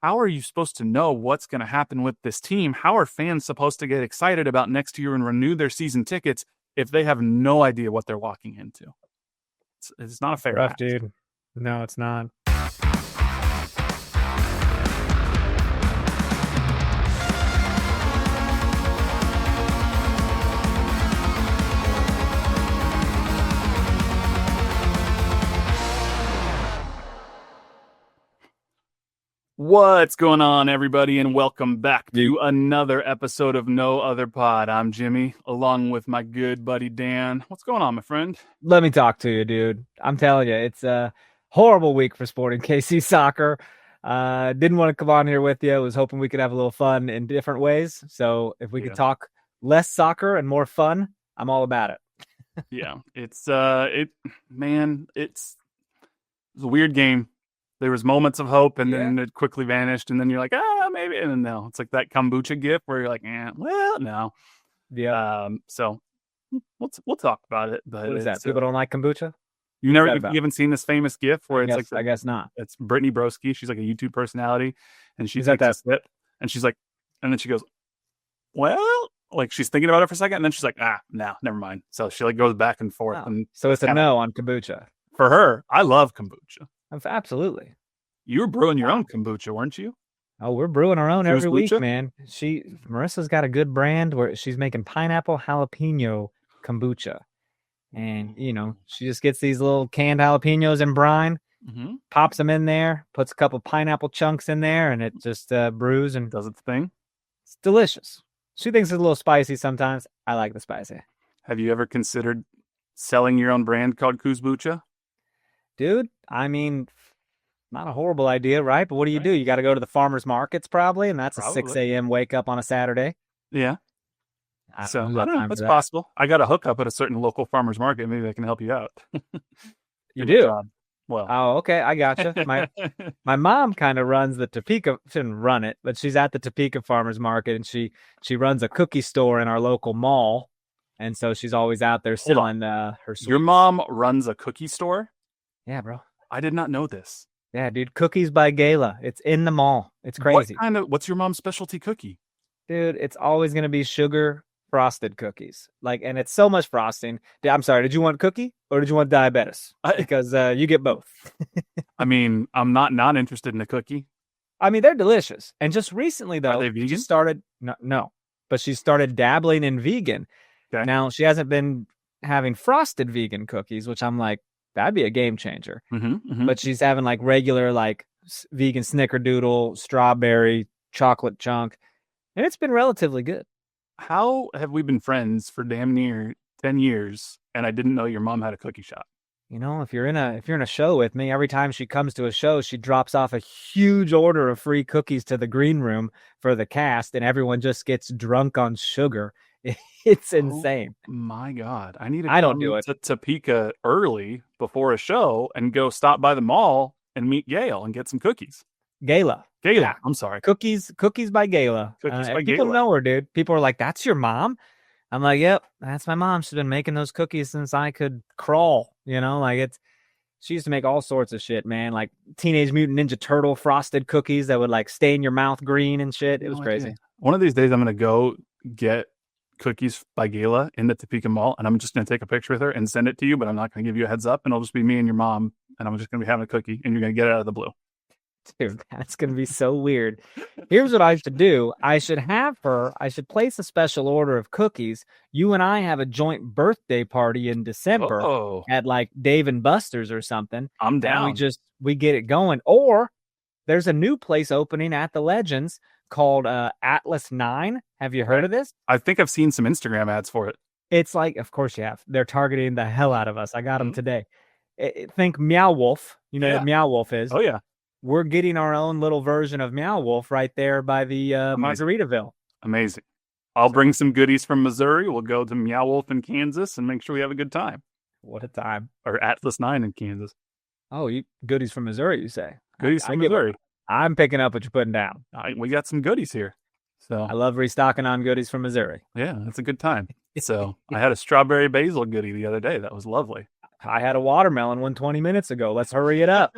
how are you supposed to know what's going to happen with this team? How are fans supposed to get excited about next year and renew their season tickets if they have no idea what they're walking into? It's not a fair Rough, ask. dude. No, it's not. What's going on, everybody, and welcome back to another episode of No Other Pod. I'm Jimmy, along with my good buddy Dan. What's going on, my friend? Let me talk to you, dude. I'm telling you, it's a horrible week for Sporting KC soccer. Didn't want to come on here with you. Was hoping we could have a little fun in different ways. So if we could talk less soccer and more fun, I'm all about it. Yeah, it's a weird game. There was moments of hope, and then it quickly vanished, and then you're like, maybe, and then no. It's like that kombucha gif where you're like, well, no. Yeah. So we'll talk about it. But what is that? People don't like kombucha? You haven't seen this famous gif where I guess not. It's Brittany Broski. She's like a YouTube personality, and she takes a sip, and she's like, and then she goes, well, like she's thinking about it for a second, and then she's like, no, never mind. So she like goes back and forth. And so it's a no on kombucha. For her, I love kombucha. Absolutely. You were brewing your own kombucha, weren't you? Oh, we're brewing our own every week, man. Marissa's got a good brand where she's making pineapple jalapeno kombucha. And, she just gets these little canned jalapenos in brine, pops them in there, puts a couple pineapple chunks in there, and it just brews and does its thing. It's delicious. She thinks it's a little spicy sometimes. I like the spicy. Have you ever considered selling your own brand called Kuzbucha? Dude, I mean, not a horrible idea, right? But what do you do? You got to go to the farmers markets probably, and that's a 6 a.m. wake up on a Saturday. Yeah. So, I don't know. That's possible. I got a hookup at a certain local farmers market. Maybe I can help you out. You do? Well. Oh, okay. I gotcha. My mom kind of runs the Topeka, shouldn't run it, but she's at the Topeka farmers market, and she runs a cookie store in our local mall. And so she's always out there selling her sweets. Your mom runs a cookie store? Yeah, bro. I did not know this. Yeah, dude. Cookies by Gala. It's in the mall. It's crazy. What's your mom's specialty cookie? Dude, it's always going to be sugar frosted cookies. And it's so much frosting. I'm sorry. Did you want cookie or did you want diabetes? Because you get both. I mean, I'm not interested in a cookie. I mean, they're delicious. And just recently, though, are they vegan? She started no, but she started dabbling in vegan. Okay. Now she hasn't been having frosted vegan cookies, which I'm like, that'd be a game changer. But she's having like regular, like vegan snickerdoodle, strawberry, chocolate chunk. And it's been relatively good. How have we been friends for damn near 10 years and I didn't know your mom had a cookie shop? If you're in a show with me, every time she comes to a show, she drops off a huge order of free cookies to the green room for the cast, and everyone just gets drunk on sugar. It's insane. Oh my God. I need to come to Topeka early before a show and go stop by the mall and meet Gail and get some cookies. Gala. Yeah. I'm sorry. Cookies by Gala. People know her, dude. People are like, that's your mom? I'm like, yep, that's my mom. She's been making those cookies since I could crawl. She used to make all sorts of shit, man. Like Teenage Mutant Ninja Turtle frosted cookies that would like stain your mouth green and shit. It was crazy. One of these days I'm going to go get Cookies by Gala in the Topeka Mall, and I'm just going to take a picture with her and send it to you, but I'm not going to give you a heads up, and it'll just be me and your mom, and I'm just going to be having a cookie, and you're going to get it out of the blue. Dude, that's going to be so weird. Here's what I should do. I should place a special order of cookies. You and I have a joint birthday party in December at like Dave and Buster's or something. I'm down. And we get it going. Or there's a new place opening at the Legends called Atlas 9. Have you heard of this? I think I've seen some Instagram ads for it. It's like, of course you have. They're targeting the hell out of us. I got them today. Think Meow Wolf. You know what Meow Wolf is? Oh, yeah. We're getting our own little version of Meow Wolf right there by the Margaritaville. Amazing. I'll bring some goodies from Missouri. We'll go to Meow Wolf in Kansas and make sure we have a good time. What a time. Or Atlas 9 in Kansas. Oh, goodies from Missouri, you say? Goodies from Missouri. I'm picking up what you're putting down. We got some goodies here. So I love restocking on goodies from Missouri. Yeah, that's a good time. So I had a strawberry basil goodie the other day. That was lovely. I had a watermelon one 20 minutes ago. Let's hurry it up.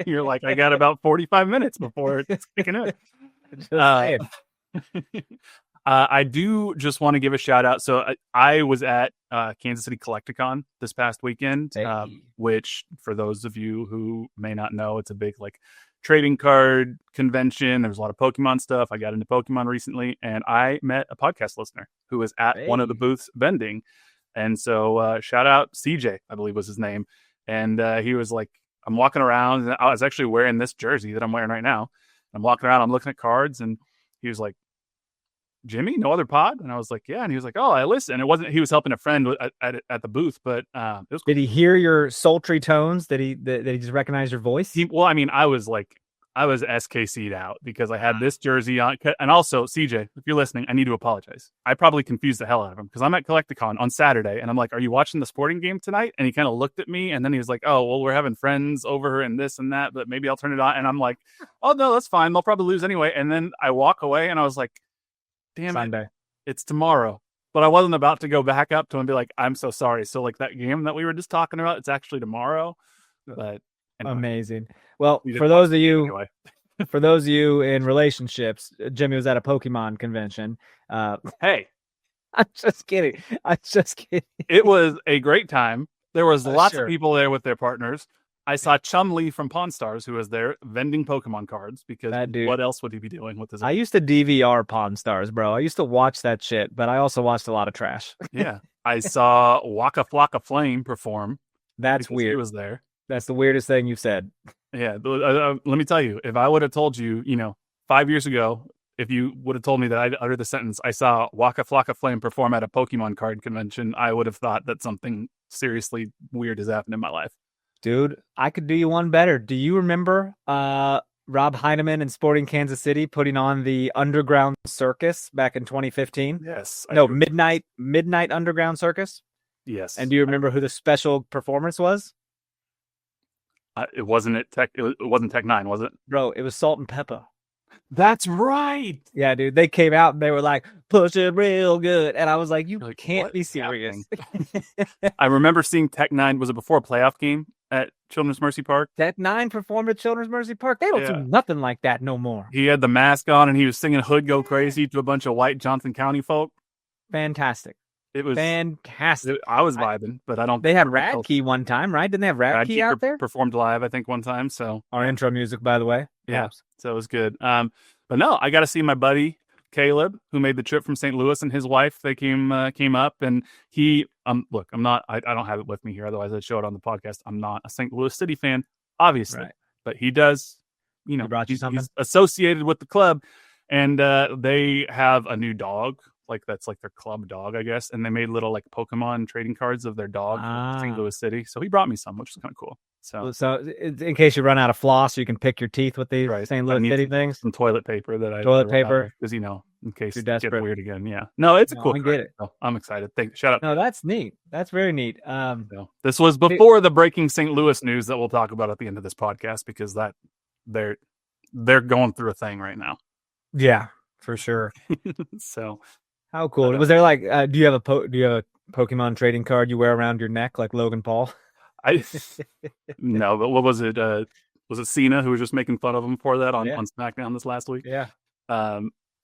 You're like, I got about 45 minutes before it's kicking in. Just saying. I do just want to give a shout out. So I was at Kansas City Collecticon this past weekend, which for those of you who may not know, it's a big like trading card convention. There's a lot of Pokemon stuff. I got into Pokemon recently, and I met a podcast listener who was at one of the booths vending. And so shout out CJ, I believe was his name. And he was like, I'm walking around, and I was actually wearing this jersey that I'm wearing right now. I'm walking around, I'm looking at cards, and he was like, Jimmy, no other pod? And I was like, yeah. And he was like, oh, I listen. It wasn't, he was helping a friend at the booth, but it was cool. Did he hear your sultry tones? Did he just recognize your voice? Well, I mean, I was SKC'd out because I had this jersey on. And also, CJ, if you're listening, I need to apologize. I probably confused the hell out of him because I'm at Collecticon on Saturday, and I'm like, are you watching the sporting game tonight? And he kind of looked at me, and then he was like, oh, well, we're having friends over and this and that, but maybe I'll turn it on. And I'm like, oh, no, that's fine. They'll probably lose anyway. And then I walk away, and I was like, damn Sunday. It's tomorrow. But I wasn't about to go back up to him and be like, I'm so sorry. So like that game that we were just talking about, it's actually tomorrow. But anyway. Amazing. Well, for those of you in relationships, Jimmy was at a Pokemon convention. Hey, I'm just kidding. It was a great time. There was lots of people there with their partners. I saw Chumlee from Pawn Stars, who was there vending Pokemon cards, because what else would he be doing with his? I used to DVR Pawn Stars, bro. I used to watch that shit, but I also watched a lot of trash. Yeah. I saw Waka Flocka Flame perform. That's weird. He was there. That's the weirdest thing you've said. Yeah. Let me tell you, if I would have told you, 5 years ago, if you would have told me that I'd utter the sentence, I saw Waka Flocka Flame perform at a Pokemon card convention, I would have thought that something seriously weird has happened in my life. Dude, I could do you one better. Do you remember Rob Heineman in Sporting Kansas City putting on the Underground Circus back in 2015? Yes. No, Midnight Underground Circus? Yes. And do you remember who the special performance was? It wasn't Tech 9, was it? Bro, it was Salt and Pepper. That's right. Yeah, dude. They came out and they were like, push it real good. And I was like, you can't be serious. I remember seeing Tech 9. Was it before a playoff game at Children's Mercy Park? Tech 9 performed at Children's Mercy Park. They don't do nothing like that no more. He had the mask on and he was singing Hood Go Crazy to a bunch of white Johnson County folk. Fantastic. It was fantastic. I was vibing, but I don't. They had Radkey one time, right? Didn't they have Radkey out there? Performed live, I think, one time. So our intro music, by the way. Yeah, so it was good. But no, I got to see my buddy Caleb, who made the trip from St. Louis, and his wife. They came up, and he look, I'm not. I don't have it with me here, otherwise I'd show it on the podcast. I'm not a St. Louis City fan, obviously, right. But he does. He brought you something. He's associated with the club, and they have a new dog. Like that's like their club dog, I guess. And they made little like Pokemon trading cards of their dog in St. Louis City. So he brought me some, which is kind of cool. So in case you run out of floss, you can pick your teeth with these St. Louis City things. Some toilet paper paper because in case it gets weird again. Yeah. No, it's a cool. I get it. So I'm excited. Shout out. No, that's neat. That's very neat. This was before the breaking St. Louis news that we'll talk about at the end of this podcast, because that they're going through a thing right now. Yeah, for sure. So. How cool! Was there like, do you have a Pokemon trading card you wear around your neck like Logan Paul? No, but what was it? Was it Cena who was just making fun of him for that on SmackDown this last week? Yeah.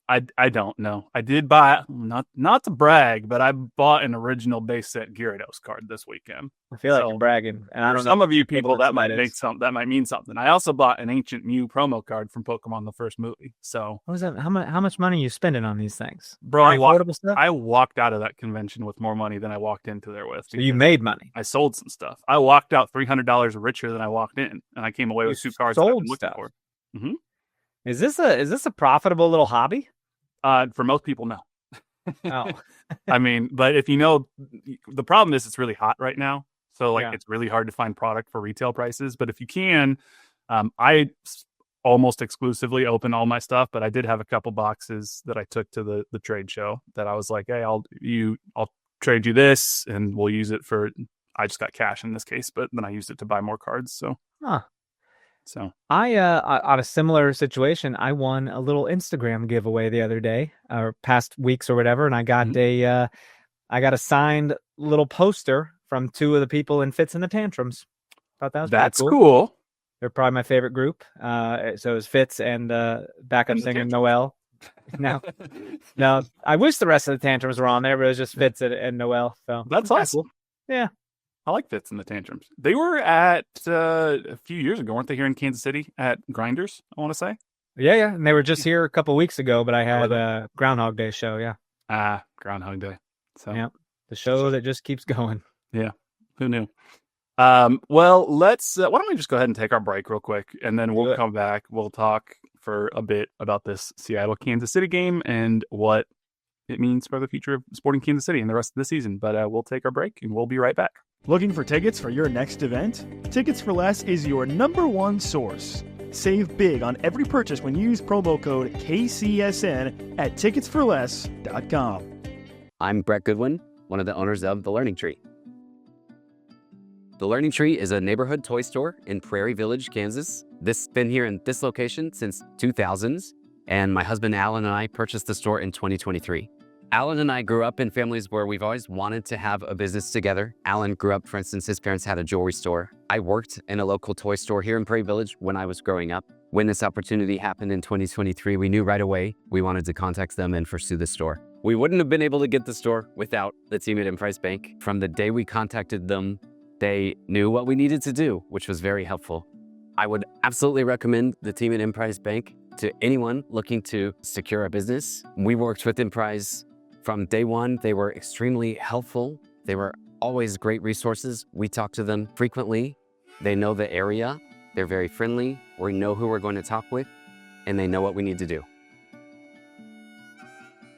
I don't know. I did buy, not to brag, but I bought an original base set Gyarados card this weekend. I feel like you're bragging, and I don't know. Some of you people that might mean something. I also bought an Ancient Mew promo card from Pokemon the first movie. So what was that? How much money are you spending on these things, bro? I walked out of that convention with more money than I walked into there with. So you made money. I sold some stuff. I walked out $300 richer than I walked in, and I came away with 2 cards. Sold stuff. Mm-hmm. Is this a profitable little hobby? For most people, no. Oh. I mean, but if the problem is it's really hot right now. So it's really hard to find product for retail prices. But if you can, I almost exclusively open all my stuff, but I did have a couple boxes that I took to the trade show that I was like, hey, I'll trade you this and we'll use it for, I just got cash in this case, but then I used it to buy more cards. So, So I on a similar situation, I won a little Instagram giveaway the other day or past weeks or whatever. And I got I got a signed little poster from two of the people in Fits and the Tantrums. Thought that was That's cool. cool. They're probably my favorite group. So it was Fitz and backup singer Noel. No, I wish the rest of the Tantrums were on there, but it was just Fitz and Noel. So that's awesome. Cool. Yeah, I like Fitz and the Tantrums. They were at a few years ago, weren't they? Here in Kansas City at Grinders, I want to say. Yeah, and they were just here a couple of weeks ago. But I had a Groundhog Day show. Yeah. Groundhog Day. So yeah, the show that just keeps going. Yeah, who knew? Well, let's. Why don't we just go ahead and take our break real quick, and then we'll come back. We'll talk for a bit about this Seattle Kansas City game and what it means for the future of Sporting Kansas City and the rest of the season. But we'll take our break, and we'll be right back. Looking for tickets for your next event? Tickets for Less is your #1 source. Save big on every purchase when you use promo code KCSN at ticketsforless.com. I'm Brett Goodwin, one of the owners of The Learning Tree. The Learning Tree is a neighborhood toy store in Prairie Village, Kansas. This has been here in this location since 2000s, and my husband Alan and I purchased the store in 2023. Alan and I grew up in families where we've always wanted to have a business together. Alan grew up, for instance, his parents had a jewelry store. I worked in a local toy store here in Prairie Village when I was growing up. When this opportunity happened in 2023, we knew right away we wanted to contact them and pursue the store. We wouldn't have been able to get the store without the team at Emprise Bank. From the day we contacted them, they knew what we needed to do, which was very helpful. I would absolutely recommend the team at Emprise Bank to anyone looking to secure a business. We worked with Emprise from day one. They were extremely helpful. They were always great resources. We talk to them frequently. They know the area. They're very friendly. We know who we're going to talk with, and they know what we need to do.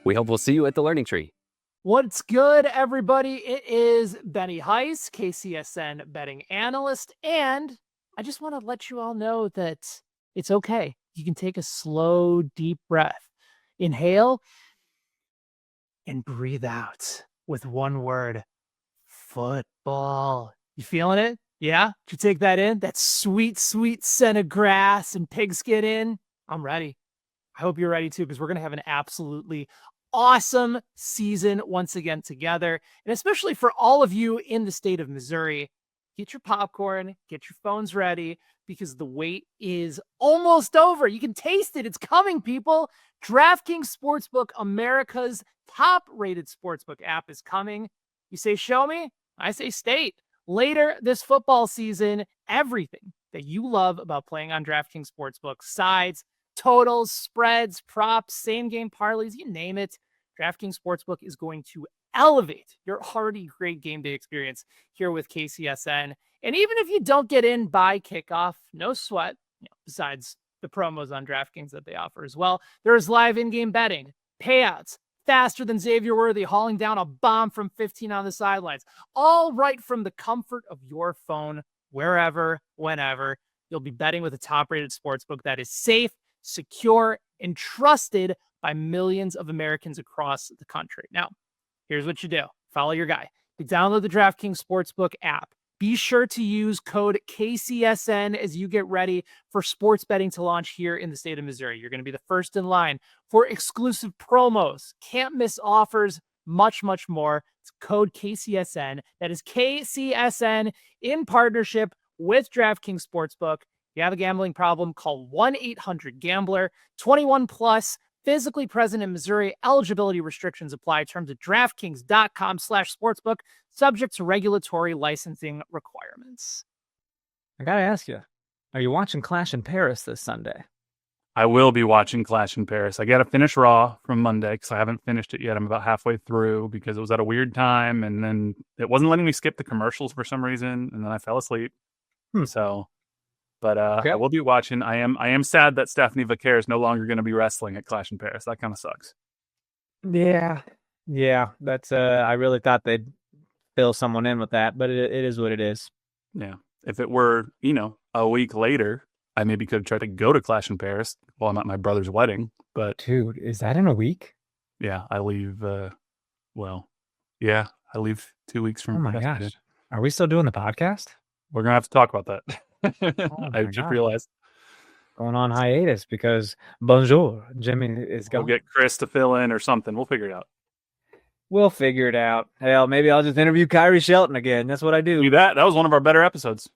We hope we'll see you at the Learning Tree. What's good, everybody? It is Benny Heiss, KCSN betting analyst, and I just want to let you all know that it's okay. You can take a slow, deep breath. Inhale and breathe out with one word: football. You feeling it? Yeah? Did you take that in? That sweet, sweet scent of grass and pigskin in? I'm ready. I hope you're ready too, because we're going to have an absolutely awesome season once again together. And especially for all of you in the state of Missouri, get your popcorn, get your phones ready, because the wait is almost over. You can taste it. It's coming, people. DraftKings Sportsbook, America's top-rated sportsbook app, is coming. You say, show me. I say state. Later this football season, everything that you love about playing on DraftKings Sportsbook, sides, totals, spreads, props, same-game parlays, you name it, DraftKings Sportsbook is going to elevate your already great game day experience here with KCSN. And even if you don't get in by kickoff, no sweat, besides the promos on DraftKings that they offer as well, there's live in-game betting, payouts, faster than Xavier Worthy hauling down a bomb from 15 on the sidelines, all right from the comfort of your phone, wherever, whenever. You'll be betting with a top-rated sportsbook that is safe, secure, and trusted by millions of Americans across the country. Now, here's what you do. Follow your guy. You download the DraftKings Sportsbook app. Be sure to use code KCSN as you get ready for sports betting to launch here in the state of Missouri. You're going to be the first in line for exclusive promos, can't miss offers, much, much more. It's code KCSN. That is KCSN in partnership with DraftKings Sportsbook. If you have a gambling problem, call 1-800-GAMBLER. 21 plus, physically present in Missouri. Eligibility restrictions apply. Terms at DraftKings.com/sportsbook. Subject to regulatory licensing requirements. I gotta ask you, are you watching Clash in Paris this Sunday? I will be watching Clash in Paris. I got to finish Raw from Monday because I haven't finished it yet. I'm about halfway through because it was at a weird time, and then it wasn't letting me skip the commercials for some reason, and then I fell asleep. So, but okay. I will be watching. I am sad that Stephanie Vaquer is no longer going to be wrestling at Clash in Paris. That kind of sucks. Yeah. That's I really thought they'd fill someone in with that, but it is what it is. Yeah. If it were, a week later, I maybe could have tried to go to Clash in Paris while I'm at my brother's wedding. But dude, is that in a week? Yeah, I leave. I leave 2 weeks from. Oh my gosh, are we still doing the podcast? We're gonna have to talk about that. I just realized going on hiatus because Bonjour Jimmy is going. We'll get Chris to fill in or something. We'll figure it out. We'll figure it out. Hell, maybe I'll just interview Kyrie Shelton again. That's what I do. That was one of our better episodes.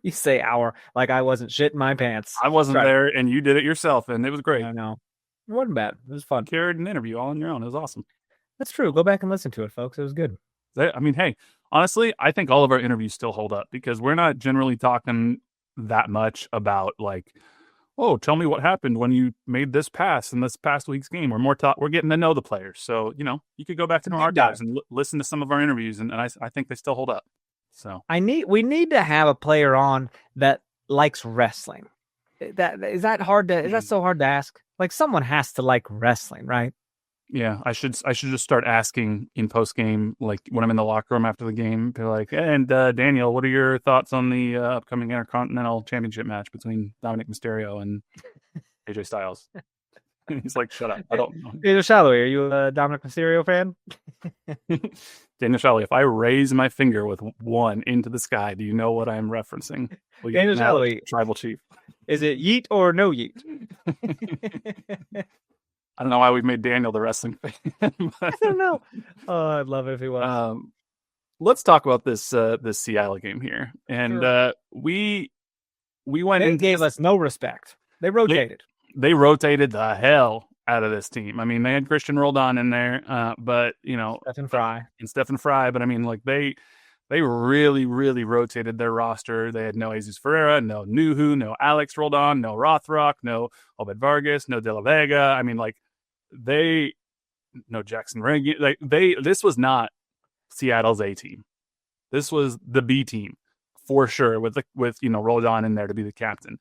You say our, like I wasn't shitting my pants. I wasn't there, and you did it yourself, and it was great. I know. It wasn't bad. It was fun. Carried an interview all on your own. It was awesome. That's true. Go back and listen to it, folks. It was good. I mean, hey, honestly, I think all of our interviews still hold up because we're not generally talking that much about like, oh, tell me what happened when you made this pass in this past week's game. We're getting to know the players. So, you could go back to our archives and listen to some of our interviews, and I think they still hold up. So we need to have a player on that likes wrestling. Is that so hard to ask? Like someone has to like wrestling, right? Yeah, I should just start asking in post game, like when I'm in the locker room after the game, be like, and Daniel, what are your thoughts on the upcoming Intercontinental Championship match between Dominic Mysterio and AJ Styles? He's like, shut up, I don't know. Daniel Shallowy, are you a Dominic Mysterio fan? Daniel Shallowy, if I raise my finger with one into the sky, do you know what I'm referencing? Daniel Shallowy, tribal chief. Is it yeet or no yeet? I don't know why we've made Daniel the wrestling fan. I don't know. Oh, I'd love it if he was. Let's talk about this Seattle game here. And sure. we went and into gave us no respect. They rotated. They rotated the hell out of this team. I mean, they had Christian Roldan in there, but Stephen Fry. But I mean, like they really, really rotated their roster. They had no Jesus Ferreira, no Nuhu, no Alex Roldan, no Rothrock, no Obed Vargas, no De La Vega. I mean, like no Jackson Reagan. Like this was not Seattle's A team. This was the B team for sure, with Roldan in there to be the captain.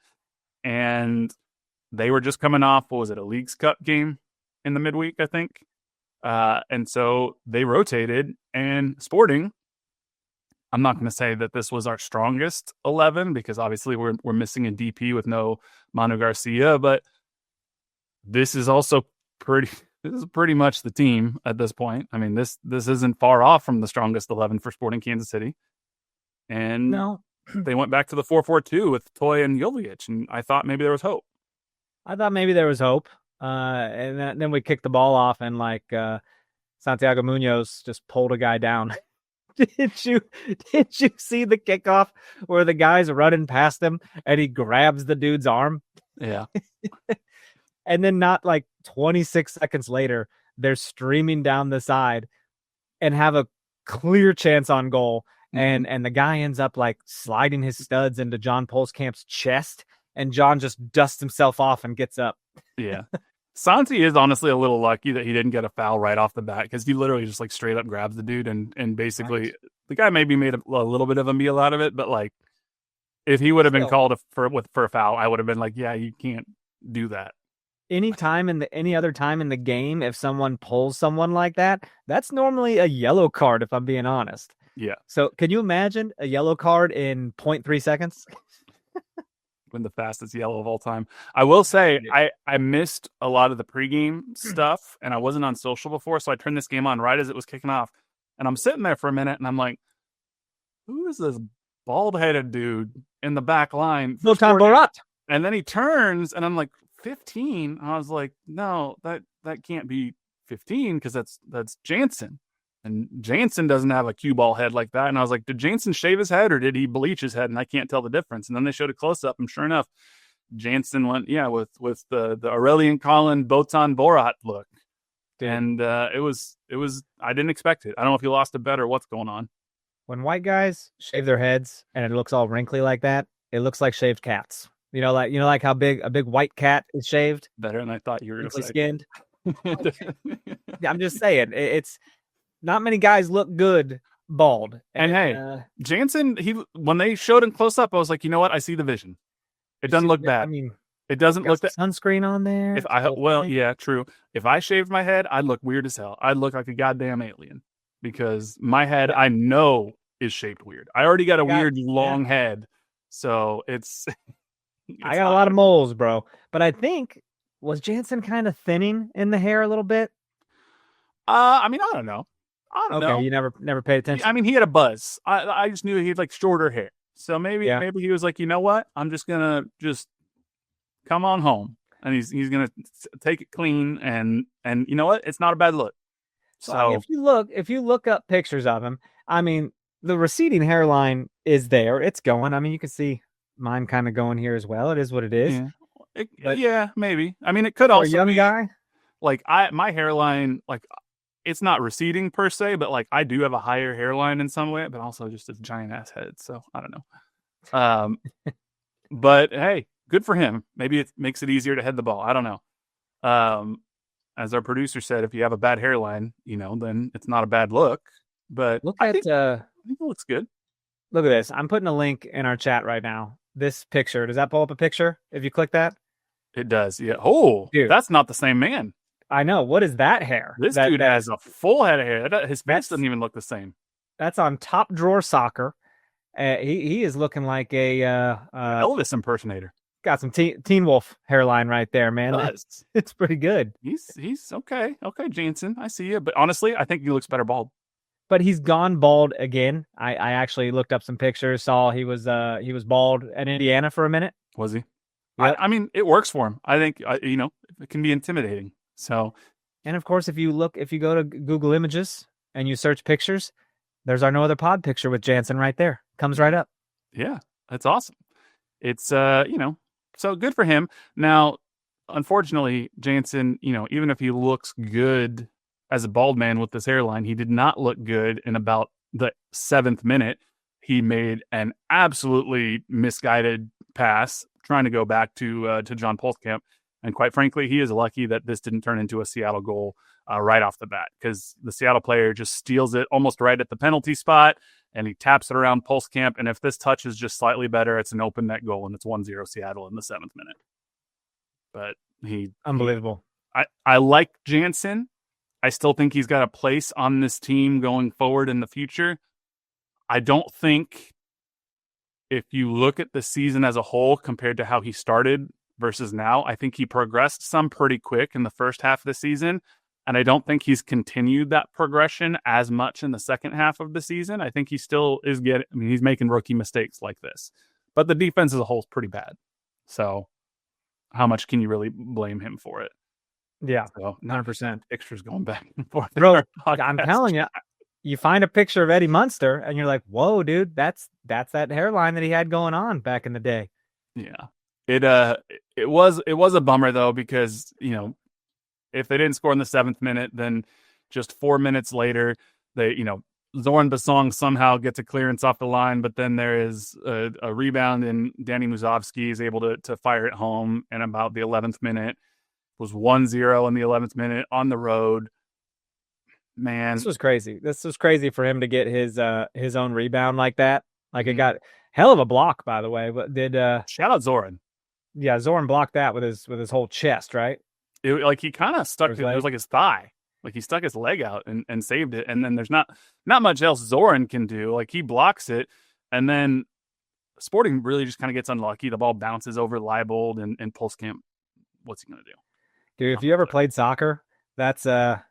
And they were just coming off, what was it, a Leagues Cup game in the midweek, I think. And so they rotated, and Sporting, I'm not going to say that this was our strongest 11 because obviously we're missing a DP with no Manu Garcia, but this is also pretty much the team at this point. I mean, this isn't far off from the strongest 11 for Sporting Kansas City. And no, they went back to the 4-4-2 with Toy and Jovic, and I thought maybe there was hope. And then we kicked the ball off, and Santiago Munoz just pulled a guy down. Did you see the kickoff where the guy's running past him and he grabs the dude's arm? Yeah. And then not like 26 seconds later, they're streaming down the side and have a clear chance on goal. Mm-hmm. And the guy ends up like sliding his studs into John Polskamp's chest, and John just dusts himself off and gets up. Yeah. Santi is honestly a little lucky that he didn't get a foul right off the bat, because he literally just like straight up grabs the dude and basically the guy maybe made a little bit of a meal out of it, but like if he would have been called for a foul, I would have been like, yeah, you can't do that. Any other time in the game, if someone pulls someone like that, that's normally a yellow card, if I'm being honest. Yeah. So can you imagine a yellow card in 0.3 seconds? Been the fastest yellow of all time. I will say I missed a lot of the pregame stuff, and I wasn't on social before, so I turned this game on right as it was kicking off, and I'm sitting there for a minute, and I'm like, who is this bald-headed dude in the back line? Zoltan Borat. And then he turns, and I'm like, 15? I was like, no, that can't be 15, because that's Jansen. And Jansen doesn't have a cue ball head like that. And I was like, did Jansen shave his head or did he bleach his head? And I can't tell the difference. And then they showed a close up, and sure enough, Jansen went, with the Aurelian Collin Botan Borat look. Dude. And it was I didn't expect it. I don't know if he lost a bet or what's going on. When white guys shave their heads and it looks all wrinkly like that, it looks like shaved cats. Like how big a big white cat is shaved. Better than I thought you were going to say. Skinned. I'm just saying, it's not many guys look good bald. And hey, Jansen, when they showed him close up, I was like, you know what? I see the vision. It doesn't look bad. I mean, it doesn't look that sunscreen on there. Yeah, true. If I shaved my head, I'd look weird as hell. I'd look like a goddamn alien, because my head, I know, is shaped weird. I already got a weird long head, so it's I got a lot of moles, bro. But I think, was Jansen kind of thinning in the hair a little bit? I mean, I don't know. Okay, you never paid attention. I mean, he had a buzz. I just knew he had like shorter hair. So maybe he was like, you know what? I'm just gonna come on home, and he's gonna take it clean, and you know what? It's not a bad look. So if you look up pictures of him, I mean, the receding hairline is there. It's going. I mean, you can see mine kind of going here as well. It is what it is. Yeah, yeah, maybe. I mean, it could For also a young be guy. like my hairline, like it's not receding per se, but like I do have a higher hairline in some way, but also just a giant ass head. So I don't know. But hey, good for him. Maybe it makes it easier to head the ball. I don't know. As our producer said, if you have a bad hairline, then it's not a bad look. But I think it looks good. Look at this. I'm putting a link in our chat right now. This picture. Does that pull up a picture if you click that? It does. Yeah. Oh, dude, that's not the same man. I know. What is that hair? This dude has a full head of hair. His face doesn't even look the same. That's on Top Drawer Soccer. He is looking like a Elvis impersonator. Got some Teen Wolf hairline right there, man. It's pretty good. He's okay. Okay, Jansen, I see you. But honestly, I think he looks better bald. But he's gone bald again. I actually looked up some pictures, saw he was bald at Indiana for a minute. Was he? Yep. I mean, it works for him. I think it can be intimidating. So, and of course, if you go to Google Images and you search pictures, there's our No Other Pod picture with Jansen right there. Comes right up. Yeah, that's awesome. It's so good for him. Now, unfortunately, Jansen, even if he looks good as a bald man with this hairline, he did not look good in about the 7th minute. He made an absolutely misguided pass trying to go back to John Polskamp. And quite frankly, he is lucky that this didn't turn into a Seattle goal right off the bat, because the Seattle player just steals it almost right at the penalty spot, and he taps it around Polskamp. And if this touch is just slightly better, it's an open net goal, and it's 1-0 Seattle in the 7th minute. But unbelievable. I like Jansen. I still think he's got a place on this team going forward in the future. I don't think, if you look at the season as a whole compared to how he started versus now, I think he progressed some pretty quick in the first half of the season. And I don't think he's continued that progression as much in the second half of the season. I think he still is he's making rookie mistakes like this. But the defense as a whole is pretty bad. So how much can you really blame him for it? Yeah, so 100%. Pictures going back and forth. Bro, I'm telling you, you find a picture of Eddie Munster and you're like, whoa, dude, that's that hairline that he had going on back in the day. Yeah. It was a bummer though, because, if they didn't score in the 7th minute, then just 4 minutes later, Zoran Basong somehow gets a clearance off the line, but then there is a rebound, and Danny Muzovsky is able to fire it home. And about the 11th minute, it was 1-0 in the 11th minute on the road. Man, this was crazy. This was crazy for him to get his own rebound like that. Like, it got hell of a block, by the way. But shout out Zoran. Yeah, Zoran blocked that with his whole chest, right? He kind of stuck. It was like his thigh. Like, he stuck his leg out and saved it. And then there's not much else Zoran can do. Like, he blocks it, and then Sporting really just kind of gets unlucky. The ball bounces over Leibold and Polskamp. What's he gonna do? Dude, if you ever played soccer, that's a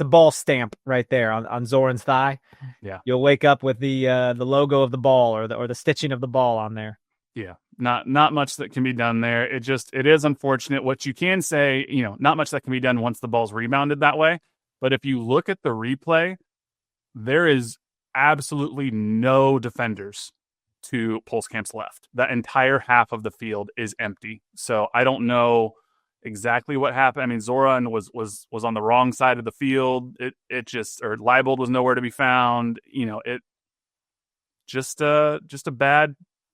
ball stamp right there on Zoran's thigh. Yeah, you'll wake up with the logo of the ball or the stitching of the ball on there. Yeah, not much that can be done there. It is unfortunate. What you can say, not much that can be done once the ball's rebounded that way. But if you look at the replay, there is absolutely no defenders to Polskamp's left. That entire half of the field is empty. So I don't know exactly what happened. I mean, Zoran was on the wrong side of the field. Or Leibold was nowhere to be found. It just a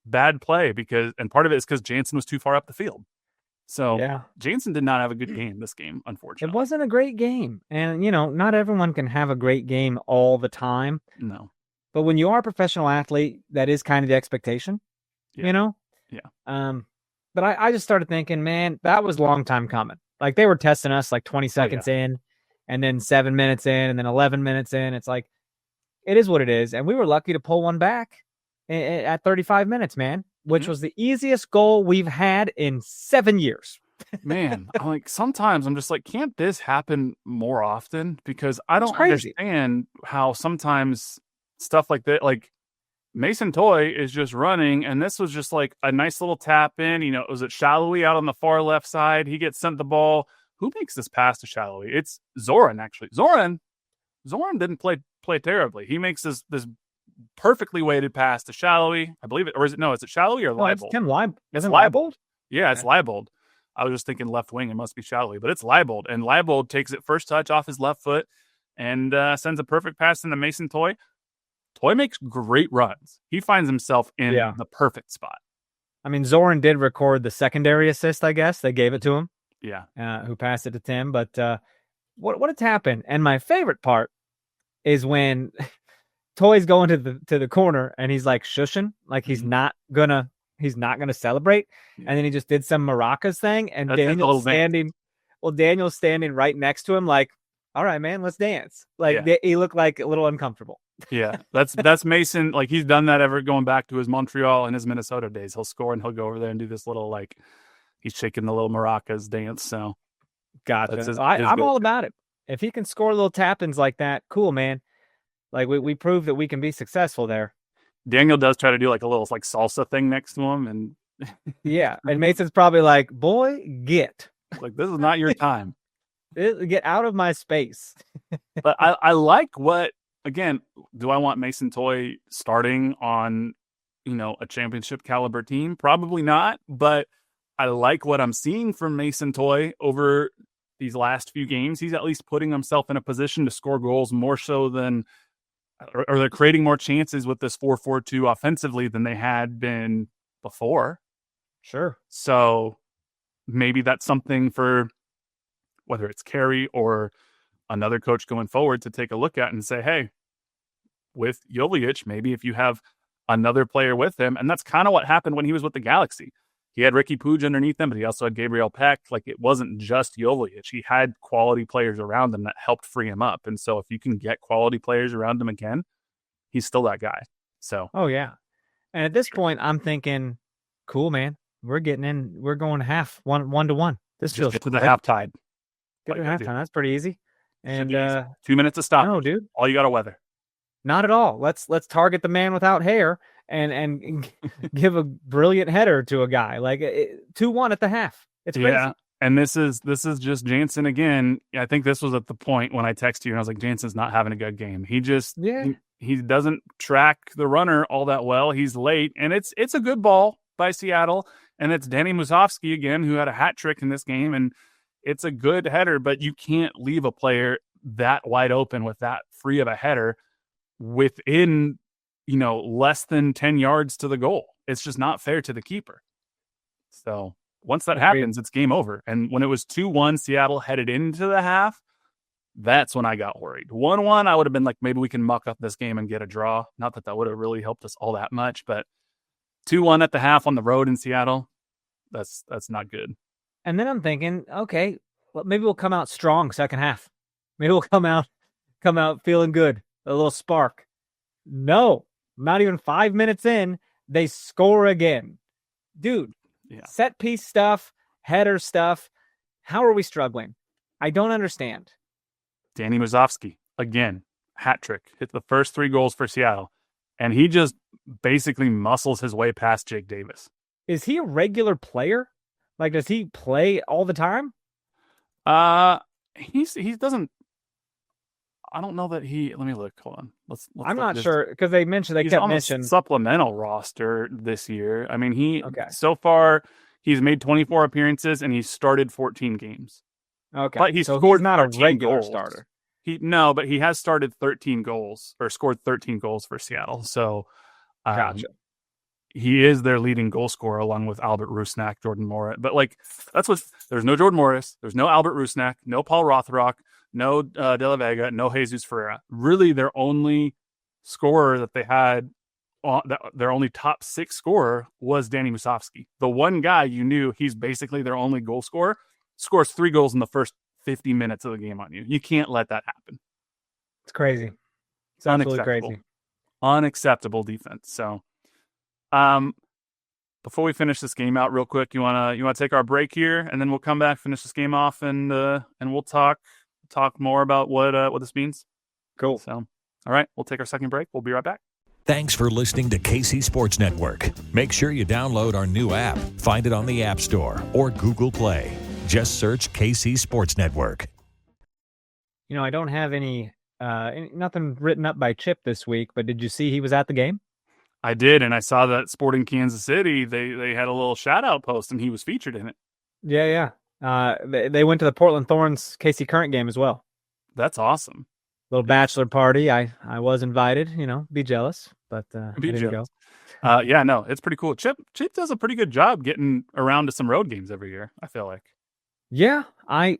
bad play, and part of it is because Jansen was too far up the field. So yeah, Jansen did not have a good game this game, unfortunately. It wasn't a great game. And, not everyone can have a great game all the time. No. But when you are a professional athlete, that is kind of the expectation, Yeah. But I just started thinking, man, that was a long time coming. Like, they were testing us like 20 seconds in, and then 7 minutes in, and then 11 minutes in. It's like, it is what it is. And we were lucky to pull one back at 35 minutes, man, which was the easiest goal we've had in 7 years. Man, sometimes I'm just like, can't this happen more often? Because I don't understand how sometimes stuff like that, like Mason Toy is just running, and this was just like a nice little tap in. It was at Shallowy out on the far left side. He gets sent the ball. Who makes this pass to Shallowy? It's Zoran, actually. Zoran Zoran didn't play terribly. He makes this perfectly weighted pass to Shallowy. I believe it, or is it Shallowy or Leibold? It's Tim Leibold. It's Leibold. Yeah, it's Leibold. I was just thinking left wing. It must be Shallowy, but it's Leibold. And Leibold takes it first touch off his left foot and sends a perfect pass into Mason Toye. Toye makes great runs. He finds himself in the perfect spot. I mean, Zoran did record the secondary assist, I guess. They gave it to him. Yeah. Who passed it to Tim. But what had happened? And my favorite part is when Toye's going to the corner and he's like shushing, like he's not gonna celebrate. Yeah. And then he just did some maracas thing, and Daniel's standing right next to him, like, all right, man, let's dance. Like he looked like a little uncomfortable. Yeah, that's Mason. Like he's done that ever going back to his Montreal and his Minnesota days. He'll score and he'll go over there and do this little, like, he's shaking the little maracas dance. So, gotcha. I'm all about it. If he can score little tap-ins like that, cool, man. Like we proved that we can be successful there. Daniel does try to do like a little like salsa thing next to him, and yeah, and Mason's probably like, "Boy, get like this is not your time. Get out of my space." But I like what. Again, do I want Mason Toye starting on, a championship caliber team? Probably not, but I like what I'm seeing from Mason Toye over these last few games. He's at least putting himself in a position to score goals more so than, or they're creating more chances with this 4-4-2 offensively than they had been before. Sure. So maybe that's something for whether it's Carey or another coach going forward to take a look at and say, hey, with Jovic, maybe if you have another player with him, and that's kind of what happened when he was with the Galaxy. He had Ricky Puig underneath him, but he also had Gabriel Peck. Like, it wasn't just Jovic. He had quality players around him that helped free him up. And so if you can get quality players around him again, he's still that guy. So, oh yeah. And at this point, I'm thinking, cool, man. We're getting in. We're going half, 1-1. This feels get to the half tide. Get to halftime. That's pretty easy. And 2 minutes to stop. No, dude. All you got to weather. Not at all. Let's target the man without hair and give a brilliant header to a guy. Like 2-1 at the half. It's crazy. Yeah. And this is just Jansen again. I think this was at the point when I texted you and I was like, Jansen's not having a good game. He just he doesn't track the runner all that well. He's late, and it's a good ball by Seattle, and it's Danny Musovski again who had a hat trick in this game, and it's a good header, but you can't leave a player that wide open with that free of a header within, less than 10 yards to the goal. It's just not fair to the keeper. So once that happens, it's game over. And when it was 2-1, Seattle headed into the half, that's when I got worried. 1-1, I would have been like, maybe we can muck up this game and get a draw. Not that would have really helped us all that much, but 2-1 at the half on the road in Seattle, that's not good. And then I'm thinking, okay, well, maybe we'll come out strong second half. Maybe we'll come out feeling good, a little spark. No, not even 5 minutes in, they score again. Dude, set piece stuff, header stuff. How are we struggling? I don't understand. Danny Musovski, again, hat trick. Hit the first 3 goals for Seattle. And he just basically muscles his way past Jake Davis. Is he a regular player? Like, does he play all the time? He doesn't. I don't know that he. Let me look. Hold on. Let's I'm not sure because they kept mentioning supplemental roster this year. I mean, so far he's made 24 appearances and he's started 14 games. Okay, but he's not a regular starter. But he has started 13 goals or scored 13 goals for Seattle. So, gotcha. He is their leading goal scorer along with Albert Rusnak, Jordan Morris. But there's no Jordan Morris, there's no Albert Rusnak, no Paul Rothrock, no De La Vega, no Jesus Ferreira. Really, their only scorer that they had, their only top 6 scorer was Danny Musovski. The one guy you knew he's basically their only goal scorer, scores 3 goals in the first 50 minutes of the game on you. You can't let that happen. It's crazy. It's absolutely crazy. Unacceptable defense. So, before we finish this game out real quick, you wanna take our break here, and then we'll come back, finish this game off, and we'll talk more about what this means. Cool. So, all right, we'll take our second break. We'll be right back. Thanks for listening to KC Sports Network. Make sure you download our new app. Find it on the App Store or Google Play. Just search KC Sports Network. I don't have any Nothing written up by Chip this week, but did you see he was at the game? I did, and I saw that Sporting Kansas City, they had a little shout-out post, and he was featured in it. Yeah. They went to the Portland Thorns KC Current game as well. That's awesome. Little bachelor party. I was invited, be jealous, but I didn't go. Yeah, no, it's pretty cool. Chip does a pretty good job getting around to some road games every year, I feel like. Yeah, I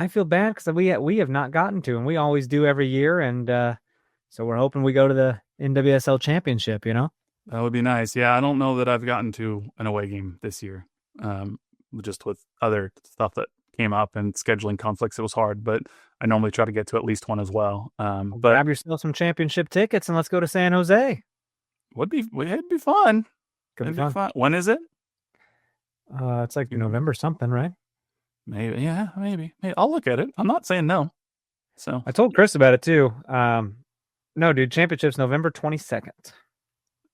feel bad because we have not gotten to, and we always do every year, and so we're hoping we go to the NWSL championship, That would be nice. Yeah, I don't know that I've gotten to an away game this year. Just with other stuff that came up and scheduling conflicts, it was hard, but I normally try to get to at least one as well. But grab yourself some championship tickets and let's go to San Jose. It'd be fun. Could be fun. When is it? It's like November something, right? Maybe. Yeah, maybe. Hey, I'll look at it. I'm not saying no. So I told Chris about it too. No, dude, championship's November 22nd.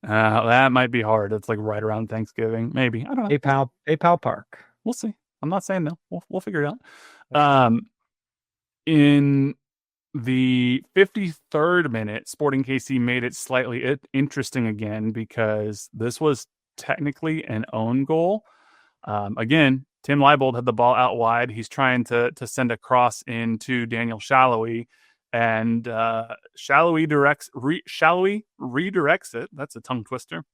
That might be hard. It's like right around Thanksgiving. Maybe. I don't know. PayPal Park. We'll see. I'm not saying no. We'll figure it out. In the 53rd minute, Sporting KC made it slightly interesting again because this was technically an own goal. Again, Tim Leibold had the ball out wide. He's trying to send a cross into Daniel Shallowy, and Shallowy redirects it. That's a tongue twister.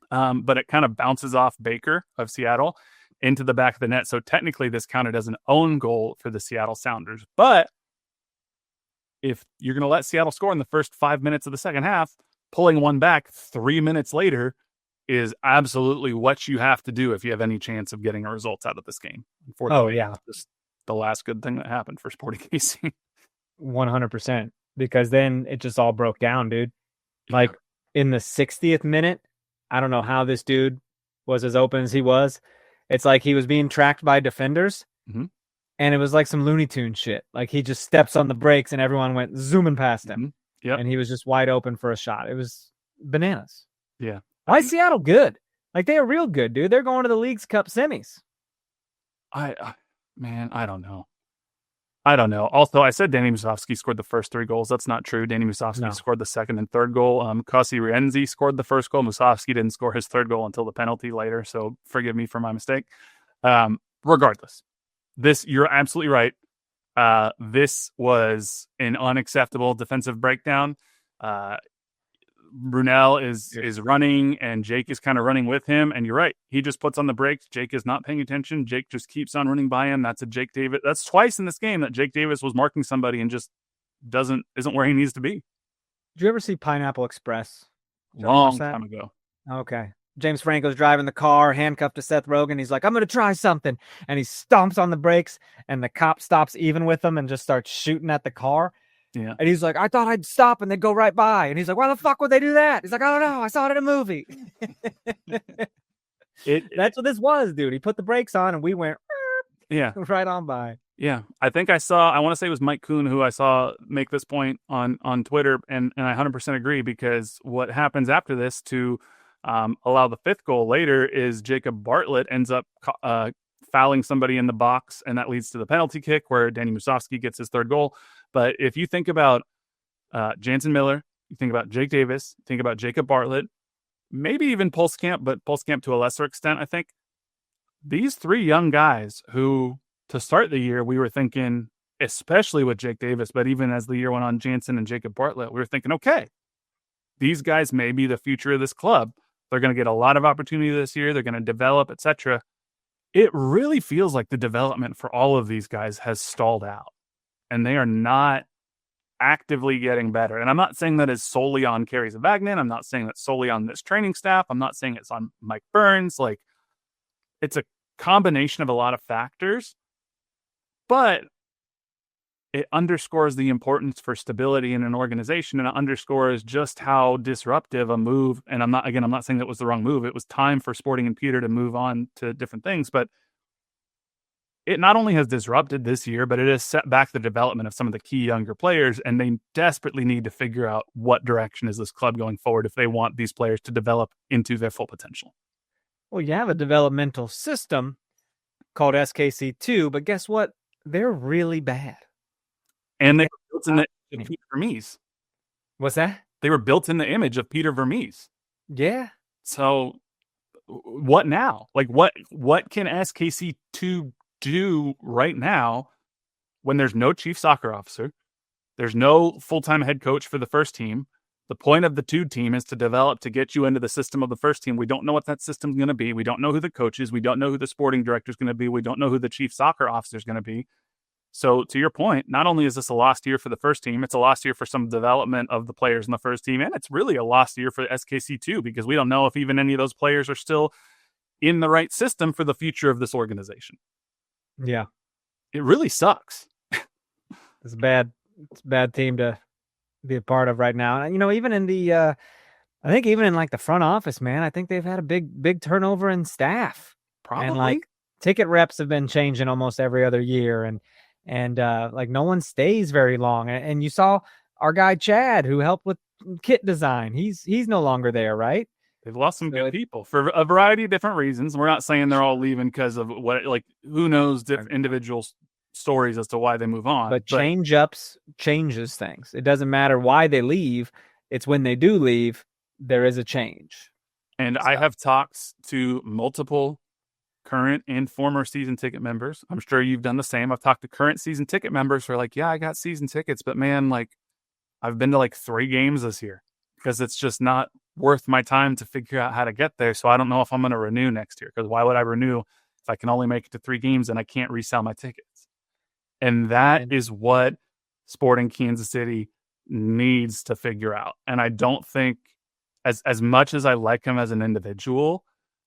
But it kind of bounces off Baker of Seattle into the back of the net. So technically this counted as an own goal for the Seattle Sounders. But if you're going to let Seattle score in the first 5 minutes of the second half, pulling one back 3 minutes later is absolutely what you have to do if you have any chance of getting a result out of this game. Unfortunately, just the last good thing that happened for Sporting KC. 100%. Because then it just all broke down, dude. Like in the 60th minute, I don't know how this dude was as open as he was. It's like he was being tracked by defenders, and it was like some Looney Tunes shit. Like he just steps on the brakes and everyone went zooming past him. And he was just wide open for a shot. It was bananas. Yeah. Why is Seattle good? Like they are real good, dude. They're going to the League's Cup semis. I don't know. Also, I said Danny Musovski scored the first 3 goals. That's not true. Danny Musovski scored the second and third goal. Kasi Rienzi scored the first goal. Musovski didn't score his third goal until the penalty later, so forgive me for my mistake. Regardless, you're absolutely right. This was an unacceptable defensive breakdown. Brunel is running, and Jake is kind of running with him. And you're right. He just puts on the brakes. Jake is not paying attention. Jake just keeps on running by him. That's That's twice in this game that Jake Davis was marking somebody and just isn't where he needs to be. Did you ever see Pineapple Express? Long time ago. Okay. James Franco's driving the car, handcuffed to Seth Rogen. He's like, I'm going to try something. And he stomps on the brakes, and the cop stops even with him and just starts shooting at the car. Yeah. And he's like, I thought I'd stop and they'd go right by. And he's like, why the fuck would they do that? He's like, I don't know. I saw it in a movie. That's what this was, dude. He put the brakes on and we went right on by. Yeah. I think I want to say it was Mike Kuhn who I saw make this point on Twitter. And I 100% agree, because what happens after this to allow the 5th goal later is Jacob Bartlett ends up fouling somebody in the box, and that leads to the penalty kick where Danny Musovski gets his 3rd goal. But if you think about Jansen Miller, you think about Jake Davis, think about Jacob Bartlett, maybe even Pulskamp, but Pulskamp to a lesser extent, I think. These 3 young guys who, to start the year, we were thinking, especially with Jake Davis, but even as the year went on, Jansen and Jacob Bartlett, we were thinking, okay, these guys may be the future of this club. They're going to get a lot of opportunity this year. They're going to develop, etc. It really feels like the development for all of these guys has stalled out, and they are not actively getting better. And I'm not saying that is solely on Carey Zavagnin. I'm not saying that's solely on this training staff. I'm not saying it's on Mike Burns. Like, it's a combination of a lot of factors, but it underscores the importance for stability in an organization, and it underscores just how disruptive a move. And I'm not saying that was the wrong move. It was time for Sporting and Peter to move on to different things, but it not only has disrupted this year, but it has set back the development of some of the key younger players, and they desperately need to figure out what direction is this club going forward if they want these players to develop into their full potential. Well, you have a developmental system called SKC2, but guess what? They're really bad. And they built Peter Vermees. What's that? They were built in the image of Peter Vermees. Yeah. So what now? Like what can SKC2 do right now when there's no chief soccer officer? There's no full-time head coach for the first team. The point of the 2 team is to develop to get you into the system of the first team. We don't know what that system's going to be. We don't know who the coach is. We don't know who the sporting director is going to be. We don't know who the chief soccer officer is going to be. So to your point, not only is this a lost year for the first team, it's a lost year for some development of the players in the first team, and it's really a lost year for SKC2 because we don't know if even any of those players are still in the right system for the future of this organization. Yeah. It really sucks. It's a bad team to be a part of right now. You know, even in the I think even in like the front office, man, I think they've had a big turnover in staff. Probably. And like ticket reps have been changing almost every other year, and like no one stays very long. And you saw our guy Chad, who helped with kit design. He's no longer there, right? They've lost some good people for a variety of different reasons. We're not saying they're all leaving because of what, like, who knows different individual stories as to why they move on. But change-ups changes things. It doesn't matter why they leave. It's when they do leave, there is a change. And I have talked to multiple current and former season ticket members. I'm sure you've done the same. I've talked to current season ticket members who are like, yeah, I got season tickets, but man, like I've been to like 3 games this year because it's just not worth my time to figure out how to get there. So I don't know if I'm going to renew next year, because why would I renew if I can only make it to 3 games and I can't resell my tickets? And that is what Sporting Kansas City needs to figure out. And I don't think, as much as I like him as an individual,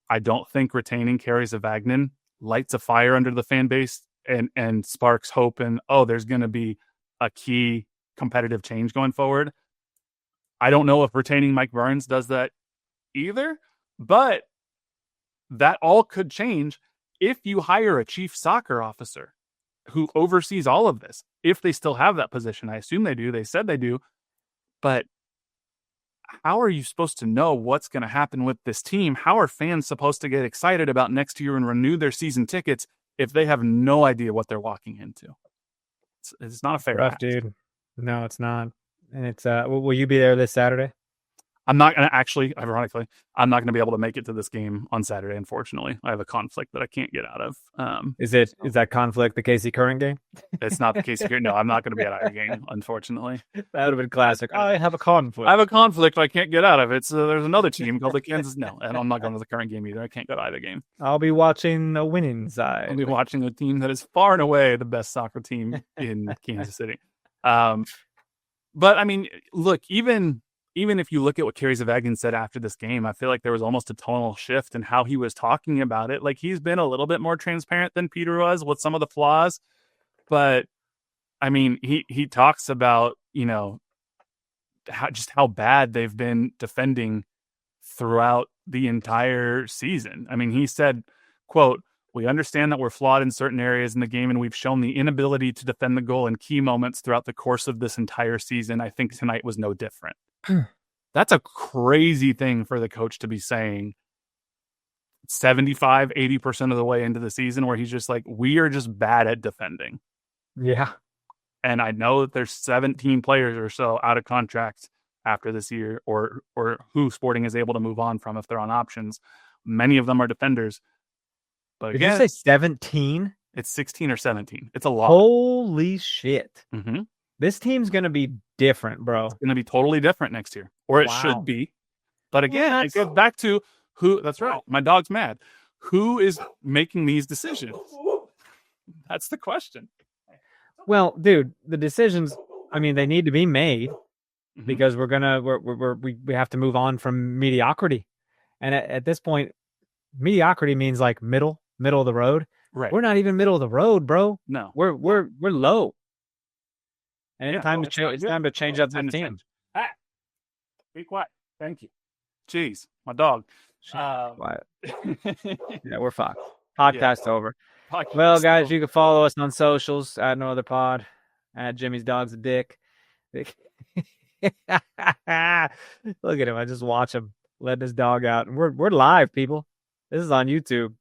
I don't think retaining Kerry Zavagnin lights a fire under the fan base and sparks hope and, oh, there's going to be a key competitive change going forward. I don't know if retaining Mike Burns does that either, but that all could change if you hire a chief soccer officer who oversees all of this. If they still have that position, I assume they do. They said they do. But how are you supposed to know what's going to happen with this team? How are fans supposed to get excited about next year and renew their season tickets if they have no idea what they're walking into? It's not a fair rough, dude. No, it's not. And it's will you be there this Saturday? I'm not going to actually, ironically, I'm not going to be able to make it to this game on Saturday, unfortunately. I have a conflict that I can't get out of. Is that conflict the KC Current game? It's not the KC Current. No, I'm not going to be at either game, unfortunately. That would have been classic. I have a conflict. I have a conflict I can't get out of. It's there's another team called the Kansas. No, and I'm not going to the Current game either. I can't go to either game. I'll be watching the winning side. I'll be watching a team that is far and away the best soccer team in Kansas City. But I mean, look, even if you look at what Kerry Zavagnin said after this game, I feel like there was almost a tonal shift in how he was talking about it. Like, he's been a little bit more transparent than Peter was with some of the flaws. But I mean, he talks about, you know, how bad they've been defending throughout the entire season. I mean, he said, quote, "We understand that we're flawed in certain areas in the game, and we've shown the inability to defend the goal in key moments throughout the course of this entire season. I think tonight was no different." That's a crazy thing for the coach to be saying 75, 80% of the way into the season, where he's just like, we are just bad at defending. Yeah. And I know that there's 17 players or so out of contract after this year, or who Sporting is able to move on from if they're on options. Many of them are defenders. But again, did you say 17? It's 16 or 17. It's a lot. Holy shit. Mm-hmm. This team's going to be different, bro. It's going to be totally different next year, or it should be. But again, it goes back to who. That's right. My dog's mad. Who is making these decisions? That's the question. Well, dude, the decisions, I mean, they need to be made because we have to move on from mediocrity. And at this point, mediocrity means like middle of the road. Right. We're not even middle of the road, bro. No. We're low. And it's time to change up the team. Ah, be quiet. Thank you. Jeez, my dog. Quiet. Yeah, we're fucked. Podcast over. Podcast well, guys, over. You can follow us on socials at No Other Pod, at Jimmy's Dog's a Dick. Look at him. I just watch him letting his dog out. And we're live, people. This is on YouTube.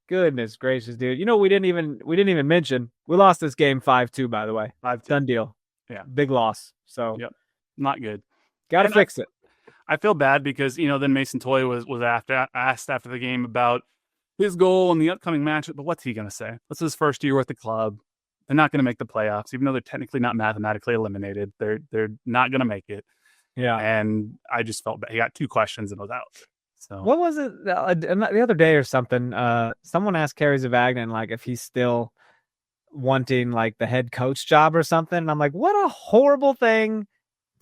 Goodness gracious, dude. You know, we didn't even mention we lost this game 5-2, by the way. 5-2. Done deal. Yeah. Big loss. So yep. Not good. Gotta fix it. I feel bad because, then Mason Toy was asked after the game about his goal in the upcoming match, but what's he going to say? This is his first year with the club. They're not going to make the playoffs, even though they're technically not mathematically eliminated. They're not going to make it. Yeah. And I just felt bad. He got 2 questions and was out. So what was it the other day or something? Someone asked Kerry Zavagnin like if he's still wanting like the head coach job or something. And I'm like, what a horrible thing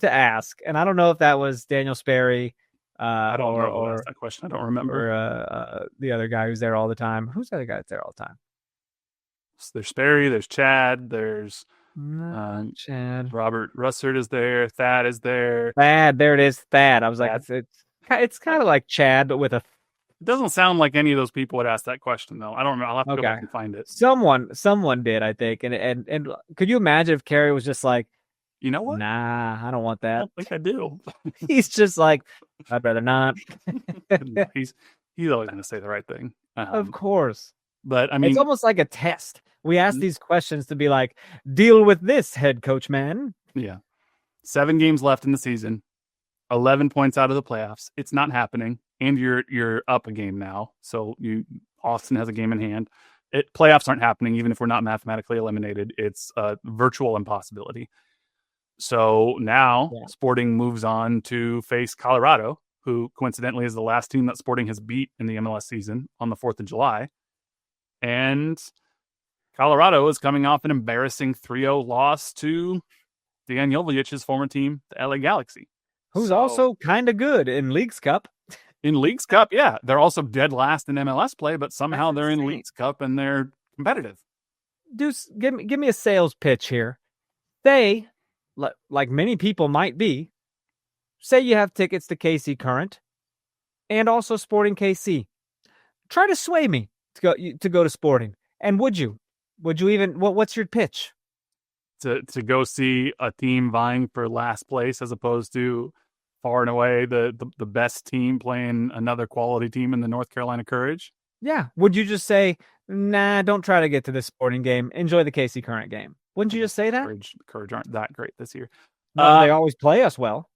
to ask. And I don't know if that was Daniel Sperry. I don't know or that question. I don't remember. Or the other guy who's there all the time. Who's the other guy that's there all the time? So there's Sperry, there's Chad, there's Chad. Robert Russert is there, Thad is there. Thad, there it is, Thad. I was like, it's kind of like Chad, but with a. It doesn't sound like any of those people would ask that question though. I don't know. I'll have to go back and find it. Someone did, I think. And could you imagine if Kerry was just like, you know what? Nah, I don't want that. I don't think I do. He's just like, I'd rather not. he's always going to say the right thing. Of course. But I mean, it's almost like a test. We ask these questions to be like, deal with this, head coach man. Yeah. 7 games left in the season. 11 points out of the playoffs. It's not happening. And you're up a game now. So Austin has a game in hand. Playoffs aren't happening, even if we're not mathematically eliminated. It's a virtual impossibility. So now Sporting moves on to face Colorado, who coincidentally is the last team that Sporting has beat in the MLS season on the 4th of July. And Colorado is coming off an embarrassing 3-0 loss to Dejan Jovic's former team, the LA Galaxy. Who's also kind of good in Leagues Cup. In Leagues Cup, yeah. They're also dead last in MLS play, but somehow they're in Leagues Cup and they're competitive. Deuce, give me a sales pitch here. They, like many people might be, say you have tickets to KC Current and also Sporting KC. Try to sway me to go to Sporting. And would you even, what's your pitch? To go see a team vying for last place as opposed to far and away the best team playing another quality team in the North Carolina Courage? Yeah. Would you just say, nah, don't try to get to this Sporting game. Enjoy the KC Current game. Wouldn't you just say that? The Courage aren't that great this year. They always play us well.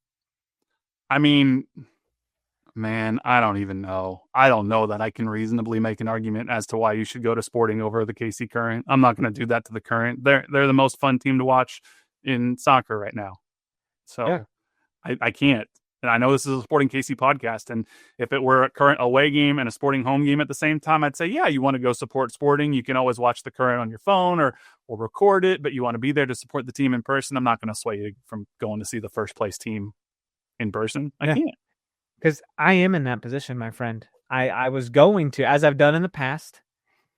I mean, man, I don't even know. I don't know that I can reasonably make an argument as to why you should go to Sporting over the KC Current. I'm not going to do that to the Current. They're the most fun team to watch in soccer right now. So yeah. I can't. And I know this is a Sporting KC podcast, and if it were a Current away game and a Sporting home game at the same time, I'd say, yeah, you want to go support Sporting. You can always watch the Current on your phone or record it, but you want to be there to support the team in person. I'm not going to sway you from going to see the first place team in person. I can't. Because I am in that position, my friend. I was going to, as I've done in the past,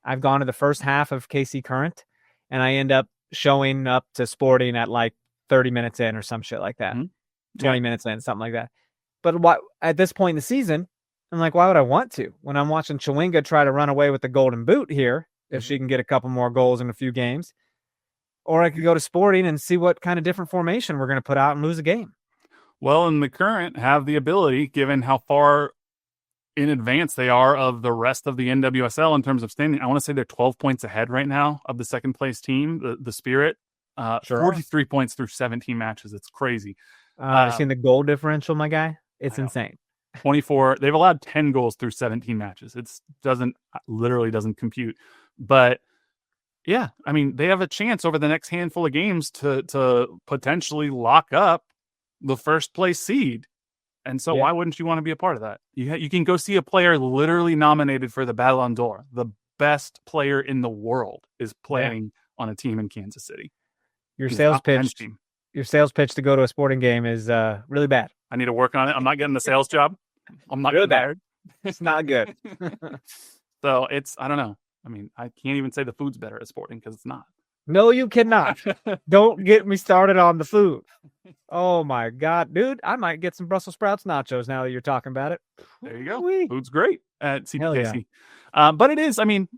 I've gone to the first half of KC Current, and I end up showing up to Sporting at like 30 minutes in or some shit like that. 20 minutes in, something like that. But at this point in the season, I'm like, why would I want to? When I'm watching Chawinga try to run away with the golden boot here, if she can get a couple more goals in a few games. Or I could go to Sporting and see what kind of different formation we're going to put out and lose a game. Well, and the Current have the ability, given how far in advance they are of the rest of the NWSL in terms of standing. I want to say they're 12 points ahead right now of the second place team, the Spirit. 43 points through 17 matches. It's crazy. I've seen the goal differential, my guy. It's insane. 24. They've allowed 10 goals through 17 matches. Literally doesn't compute. But yeah, I mean, they have a chance over the next handful of games to potentially lock up the first place seed. And so why wouldn't you want to be a part of that? You can go see a player literally nominated for the Ballon d'Or. The best player in the world is playing on a team in Kansas City. Your sales pitch to go to a Sporting game is really bad. I need to work on it. I'm not getting the sales job. I'm not really bad. It's not good. So I don't know. I mean, I can't even say the food's better at Sporting because it's not. No, you cannot. Don't get me started on the food. Oh my God, dude. I might get some Brussels sprouts nachos now that you're talking about it. There you go. Whee. Food's great at CPKC. Yeah. But it is, I mean,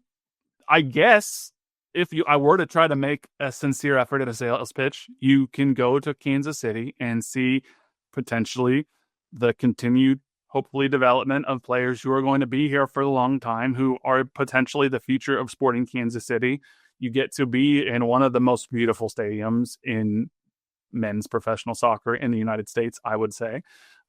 I guess if I were to try to make a sincere effort at a sales pitch, you can go to Kansas City and see potentially the continued hopefully development of players who are going to be here for a long time, who are potentially the future of sporting Kansas City. You get to be in one of the most beautiful stadiums in men's professional soccer in the United States, I would say.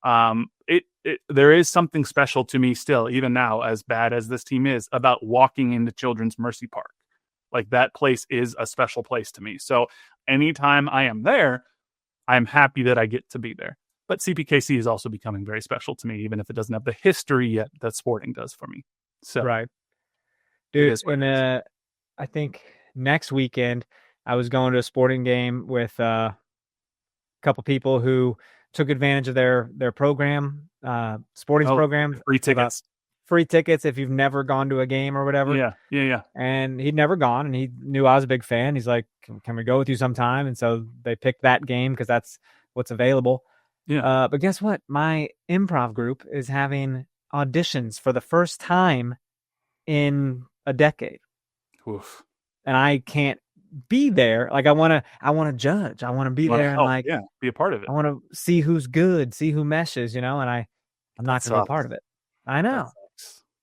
There is something special to me still, even now, as bad as this team is, about walking into Children's Mercy Park. Like, that place is a special place to me. So anytime I am there, I'm happy that I get to be there. But CPKC is also becoming very special to me, even if it doesn't have the history yet that Sporting does for me. So, right. Dude, when I think next weekend I was going to a Sporting game with a couple people who took advantage of their program, Sporting's program. Free tickets. Free tickets if you've never gone to a game or whatever. Yeah. And he'd never gone, and he knew I was a big fan. He's like, can we go with you sometime? And so they picked that game because that's what's available. Yeah. But guess what? My improv group is having auditions for the first time in a decade. Oof. And I can't be there. Like, I want to judge. I want to be there and be a part of it. I want to see who's good, see who meshes, and I'm not going to be a part of it. I know.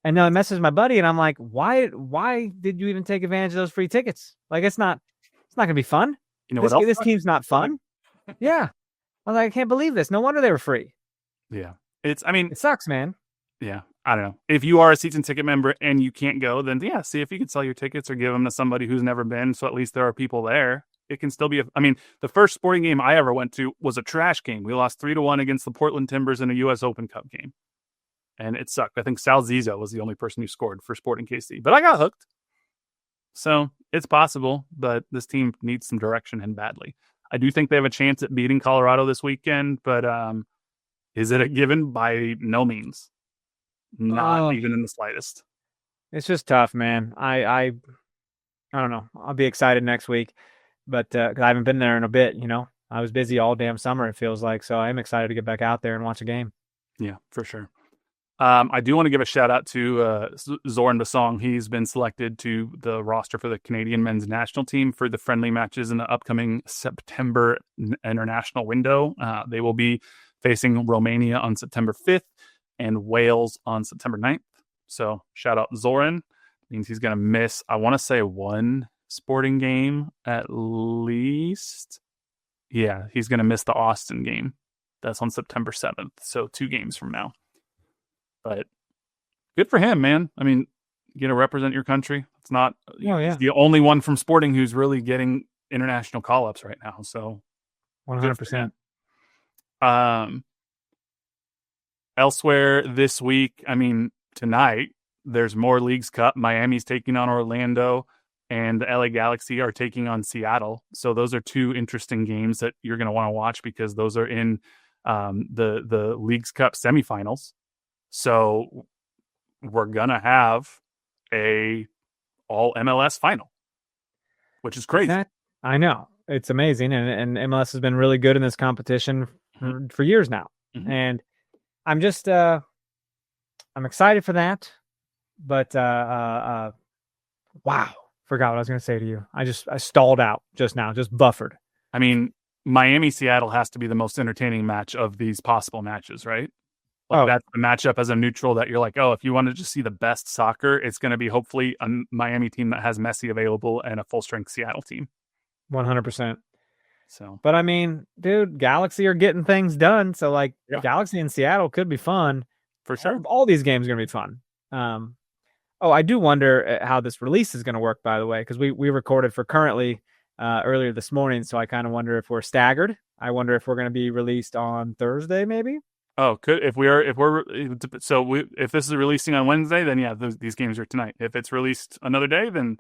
And now it messes my buddy, and I'm like, why did you even take advantage of those free tickets? Like, it's not going to be fun. You know what else? This team's not fun. Yeah. I was like, I can't believe this. No wonder they were free. Yeah. It sucks, man. Yeah. I don't know. If you are a season ticket member and you can't go, then see if you can sell your tickets or give them to somebody who's never been. So at least there are people there. It can still be the first Sporting game I ever went to was a trash game. We lost 3-1 against the Portland Timbers in a U.S. Open Cup game. And it sucked. I think Sal Zizzo was the only person who scored for Sporting KC. But I got hooked. So it's possible, but this team needs some direction and badly. I do think they have a chance at beating Colorado this weekend, but is it a given? By no means. Not even in the slightest. It's just tough, man. I don't know. I'll be excited next week, but 'cause I haven't been there in a bit, I was busy all damn summer, it feels like. So I am excited to get back out there and watch a game. Yeah, for sure. I do want to give a shout out to Zoran Basong. He's been selected to the roster for the Canadian men's national team for the friendly matches in the upcoming September international window. They will be facing Romania on September 5th and Wales on September 9th. So shout out Zoran. Means he's going to miss, I want to say, one Sporting game at least. Yeah, he's going to miss the Austin game. That's on September 7th. So 2 games from now. But good for him, man. I mean, you to represent your country. It's not he's the only one from Sporting who's really getting international call-ups right now. So 100%. Elsewhere this week, tonight, there's more Leagues Cup. Miami's taking on Orlando, and the LA Galaxy are taking on Seattle. So those are 2 interesting games that you're going to want to watch because those are in the Leagues Cup semifinals. So we're going to have a all MLS final, which is crazy. I know. It's amazing. And MLS has been really good in this competition for years now. Mm-hmm. And I'm just, I'm excited for that. But, wow, forgot what I was going to say to you. I stalled out just now, just buffered. Miami-Seattle has to be the most entertaining match of these possible matches, right? That's the matchup as a neutral that you're like, if you want to just see the best soccer, it's going to be hopefully a Miami team that has Messi available and a full-strength Seattle team. 100%. So, but dude, Galaxy are getting things done. So Galaxy and Seattle could be fun. For sure. All these games are going to be fun. I do wonder how this release is going to work, by the way, because we recorded for Currently earlier this morning. So I kind of wonder if we're staggered. I wonder if we're going to be released on Thursday, maybe. Oh, if this is releasing on Wednesday, then these games are tonight. If it's released another day, then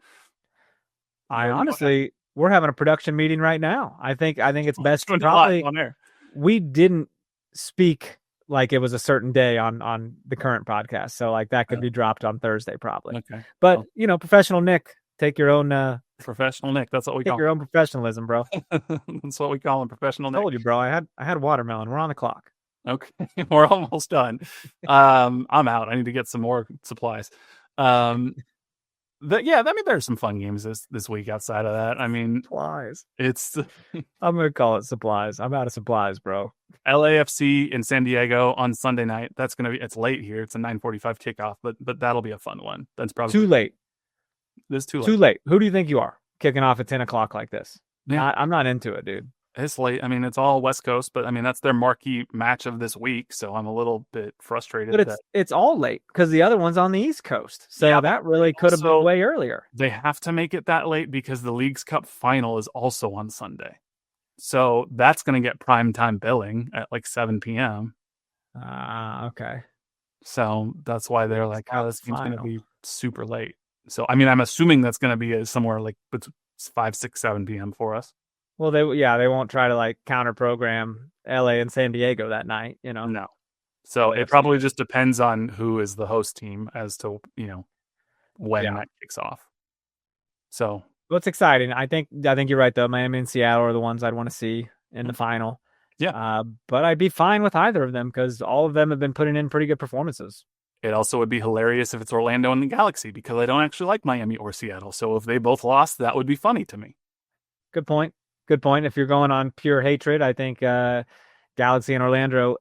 we're having a production meeting right now. I think it's best probably on air. We didn't speak like it was a certain day on the current podcast, so that could be dropped on Thursday probably. Okay, but professional Nick, take your own professional Nick. That's what we call your own professionalism, bro. That's what we call him, professional Nick. I told you, bro. I had watermelon. We're on the clock. Okay, we're almost done. I'm out. I need to get some more supplies. there's some fun games this week outside of that. I mean, supplies. It's I'm gonna call it supplies. I'm out of supplies, bro. LAFC in San Diego on Sunday night. That's gonna be. It's late here. It's a 9:45 kickoff, but that'll be a fun one. That's probably too late. This too late. Too late. Who do you think you are kicking off at 10 o'clock like this? Yeah. I'm not into it, dude. It's late. I mean, it's all West Coast, but I mean that's their marquee match of this week. So I'm a little bit frustrated. But it's all late because the other one's on the East Coast. So that really could have been way earlier. They have to make it that late because the League's Cup final is also on Sunday. So that's going to get primetime billing at like 7 p.m. Okay. So that's why they're like, oh, this game's going to be super late. So, I mean, I'm assuming that's going to be somewhere like 5, 6, 7 p.m. for us. Well, they won't try to like counter program LA and San Diego that night, you know? No. So it probably just depends on who is the host team as to, when that kicks off. So. Well, it's exciting. I think you're right though. Miami and Seattle are the ones I'd want to see in the final. Yeah. But I'd be fine with either of them because all of them have been putting in pretty good performances. It also would be hilarious if it's Orlando and the Galaxy because I don't actually like Miami or Seattle. So if they both lost, that would be funny to me. Good point. If you're going on pure hatred, I think Galaxy and Orlando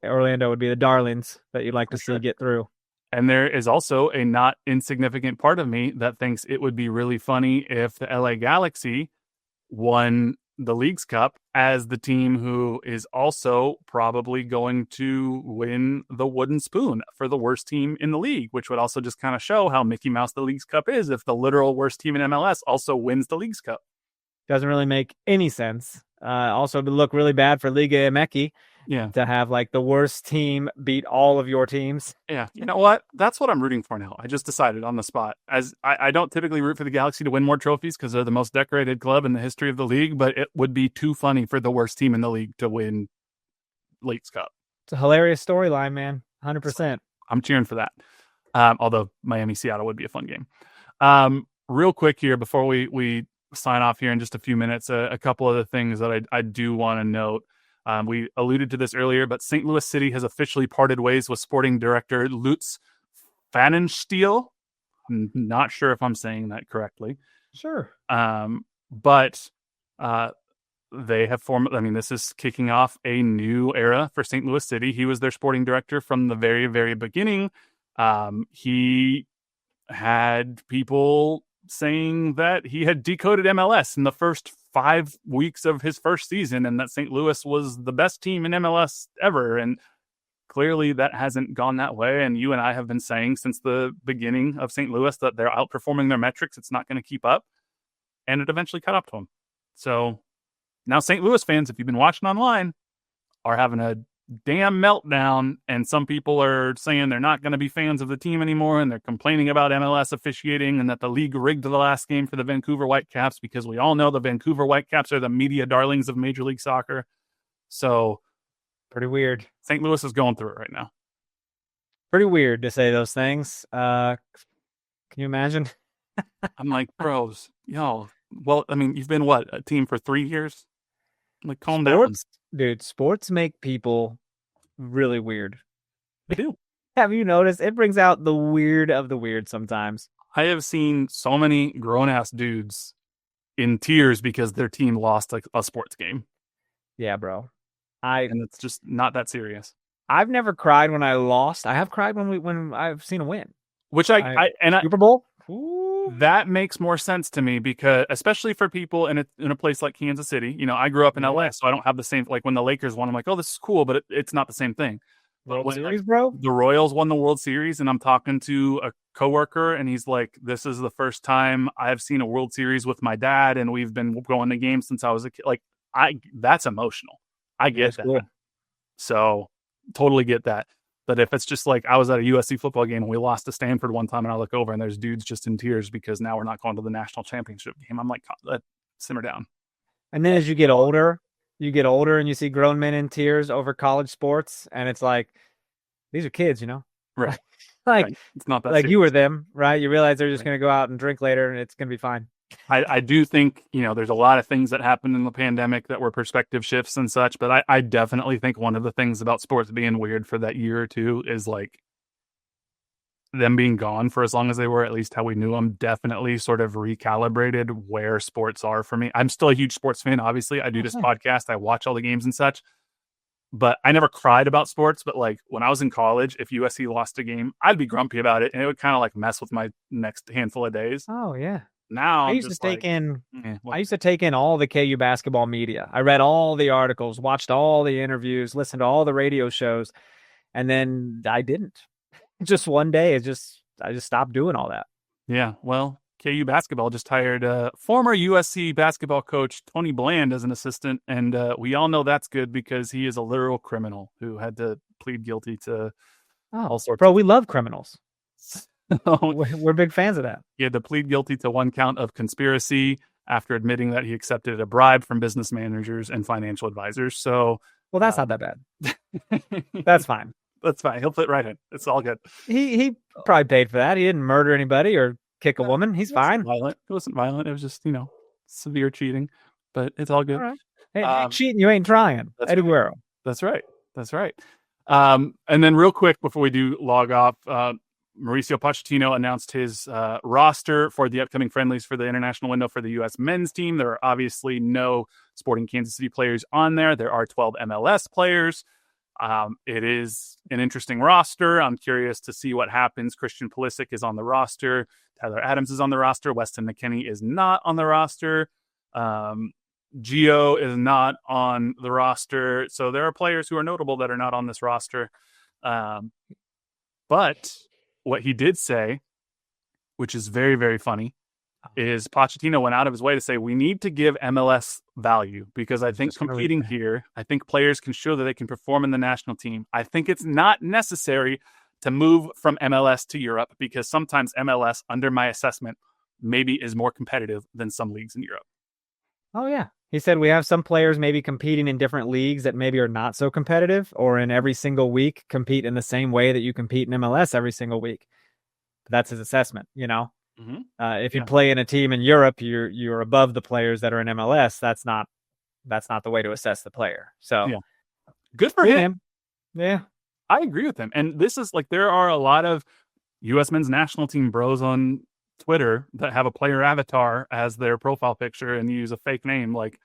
would be the darlings that you'd like to see get through. And there is also a not insignificant part of me that thinks it would be really funny if the LA Galaxy won the League's Cup as the team who is also probably going to win the wooden spoon for the worst team in the league, which would also just kind of show how Mickey Mouse the League's Cup is if the literal worst team in MLS also wins the League's Cup. Doesn't really make any sense. Also to look really bad for Liga MX. Yeah. To have like the worst team beat all of your teams. Yeah. You know what? That's what I'm rooting for now. I just decided on the spot. As I don't typically root for the Galaxy to win more trophies because they're the most decorated club in the history of the league, but it would be too funny for the worst team in the league to win League's Cup. It's a hilarious storyline, man. 100%. I'm cheering for that. Although Miami Seattle would be a fun game. Real quick here before we sign off here in just a few minutes, a couple of the things that I do want to note. We alluded to this earlier, but St. Louis City has officially parted ways with sporting director Lutz Pfannenstiel. I'm not sure if I'm saying that correctly. Sure. But they have formed, this is kicking off a new era for St. Louis City. He was their sporting director from the very, very beginning. He had people saying that he had decoded MLS in the first 5 weeks of his first season and that St. Louis was the best team in MLS ever. And clearly that hasn't gone that way. And you and I have been saying since the beginning of St. Louis that they're outperforming their metrics. It's not going to keep up. And it eventually caught up to him. So now St. Louis fans, if you've been watching online, are having a damn meltdown, and some people are saying they're not going to be fans of the team anymore, and they're complaining about MLS officiating and that the league rigged the last game for the Vancouver Whitecaps because we all know the Vancouver Whitecaps are the media darlings of Major League Soccer. So pretty weird. St. Louis is going through it right now. Pretty weird to say those things. Can you imagine? I'm like, bros, y'all. Well, you've been a team for 3 years? Like, calm down. Dude, sports make people really weird. They do. Have you noticed? It brings out the weird of the weird sometimes. I have seen so many grown-ass dudes in tears because their team lost a sports game. Yeah, bro. And it's just not that serious. I've never cried when I lost. I have cried when I've seen a win. Which Super Bowl? Ooh. That makes more sense to me because, especially for people in a place like Kansas City, I grew up in LA, so I don't have the same, like when the Lakers won, I'm like, oh, this is cool, but it's not the same thing. World Series, bro? The Royals won the World Series, and I'm talking to a coworker, and he's like, this is the first time I've seen a World Series with my dad, and we've been going to games since I was a kid. Like, that's emotional. I get that. Cool. So, totally get that. But if it's just like I was at a USC football game and we lost to Stanford one time and I look over and there's dudes just in tears because now we're not going to the national championship game, I'm like, simmer down. And then as you get older and you see grown men in tears over college sports, and it's like, these are kids, Right. Like, it's not that like serious. You were them, right? You realize they're just going to go out and drink later and it's going to be fine. I do think, there's a lot of things that happened in the pandemic that were perspective shifts and such, but I definitely think one of the things about sports being weird for that year or two is like them being gone for as long as they were, at least how we knew them, definitely sort of recalibrated where sports are for me. I'm still a huge sports fan. Obviously, I do this podcast. I watch all the games and such, but I never cried about sports. But like when I was in college, if USC lost a game, I'd be grumpy about it. And it would kind of like mess with my next handful of days. Oh yeah. Now I used to take in all the KU basketball media. I read all the articles, watched all the interviews, listened to all the radio shows, and then I didn't. Just one day, I just stopped doing all that. Yeah, well, KU basketball just hired former USC basketball coach Tony Bland as an assistant, and we all know that's good because he is a literal criminal who had to plead guilty to all sorts. Bro, we love criminals. We're big fans of that. He had to plead guilty to one count of conspiracy after admitting that he accepted a bribe from business managers and financial advisors. So, well, that's not that bad. That's fine. That's fine. He'll fit right in. It's all good. He probably paid for that. He didn't murder anybody or kick a woman. He's fine. Violent. It wasn't violent. It was just, severe cheating. But it's all good. All right. Hey, cheating, you ain't trying. Eddie Guerrero. That's right. That's right. And then real quick before we do log off, Mauricio Pochettino announced his roster for the upcoming friendlies for the international window for the U.S. men's team. There are obviously no Sporting Kansas City players on there. There are 12 MLS players. It is an interesting roster. I'm curious to see what happens. Christian Pulisic is on the roster. Tyler Adams is on the roster. Weston McKennie is not on the roster. Gio is not on the roster. So there are players who are notable that are not on this roster. But what he did say, which is very, very funny, is Pochettino went out of his way to say, we need to give MLS value because I think competing here, I think players can show that they can perform in the national team. I think it's not necessary to move from MLS to Europe because sometimes MLS, under my assessment, maybe is more competitive than some leagues in Europe. Oh, yeah. He said we have some players maybe competing in different leagues that maybe are not so competitive or in every single week compete in the same way that you compete in MLS every single week. But that's his assessment, Mm-hmm. If you play in a team in Europe, you're above the players that are in MLS. That's not the way to assess the player. So good for him. Yeah, I agree with him. And this is like there are a lot of U.S. men's national team bros on Twitter that have a player avatar as their profile picture and use a fake name like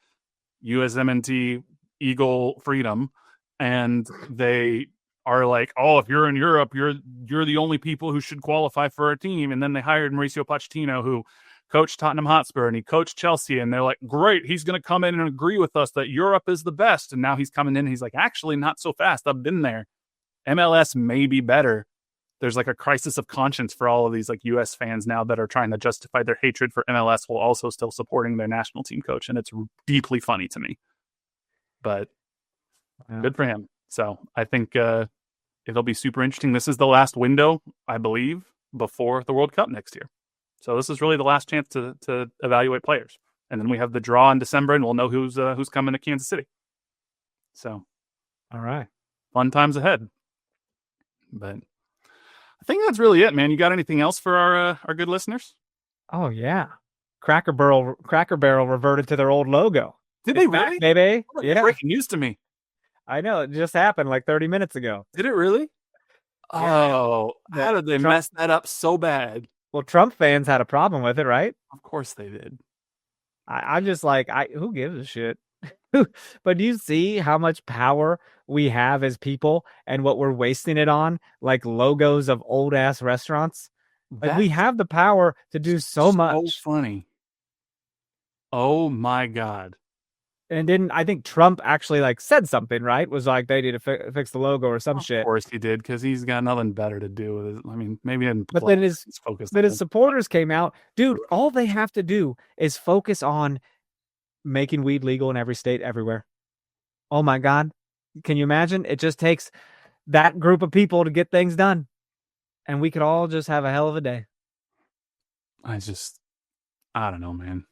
USMNT Eagle Freedom, and they are like, oh, if you're in Europe, you're the only people who should qualify for our team. And then they hired Mauricio Pochettino, who coached Tottenham Hotspur and he coached Chelsea. And they're like, great, he's going to come in and agree with us that Europe is the best. And now he's coming in and he's like, actually, not so fast. I've been there. MLS may be better. There's like a crisis of conscience for all of these like U.S. fans now that are trying to justify their hatred for MLS while also still supporting their national team coach. And it's deeply funny to me. But good for him. So I think it'll be super interesting. This is the last window, I believe, before the World Cup next year. So this is really the last chance to evaluate players. And then we have the draw in December, and we'll know who's coming to Kansas City. So, all right, fun times ahead. But I think that's really it, man. You got anything else for our good listeners? Oh yeah, Cracker Barrel reverted to their old logo. Did they really, baby? Yeah, breaking news to me. I know, it just happened like 30 minutes ago. Did it really? Oh, how did they mess that up so bad? Well, Trump fans had a problem with it, right? Of course they did. I'm just like, who gives a shit? But do you see how much power we have as people and what we're wasting it on? Like logos of old ass restaurants. Like we have the power to do so much. So funny. Oh my God. And then I think Trump actually like said something, right? Was like they need to fix the logo or some shit. Of course he did, because he's got nothing better to do with it. I mean, maybe but then his supporters came out, dude. All they have to do is focus on making weed legal in every state, everywhere. Oh my God, can you imagine? It just takes that group of people to get things done, and we could all just have a hell of a day. I don't know, man.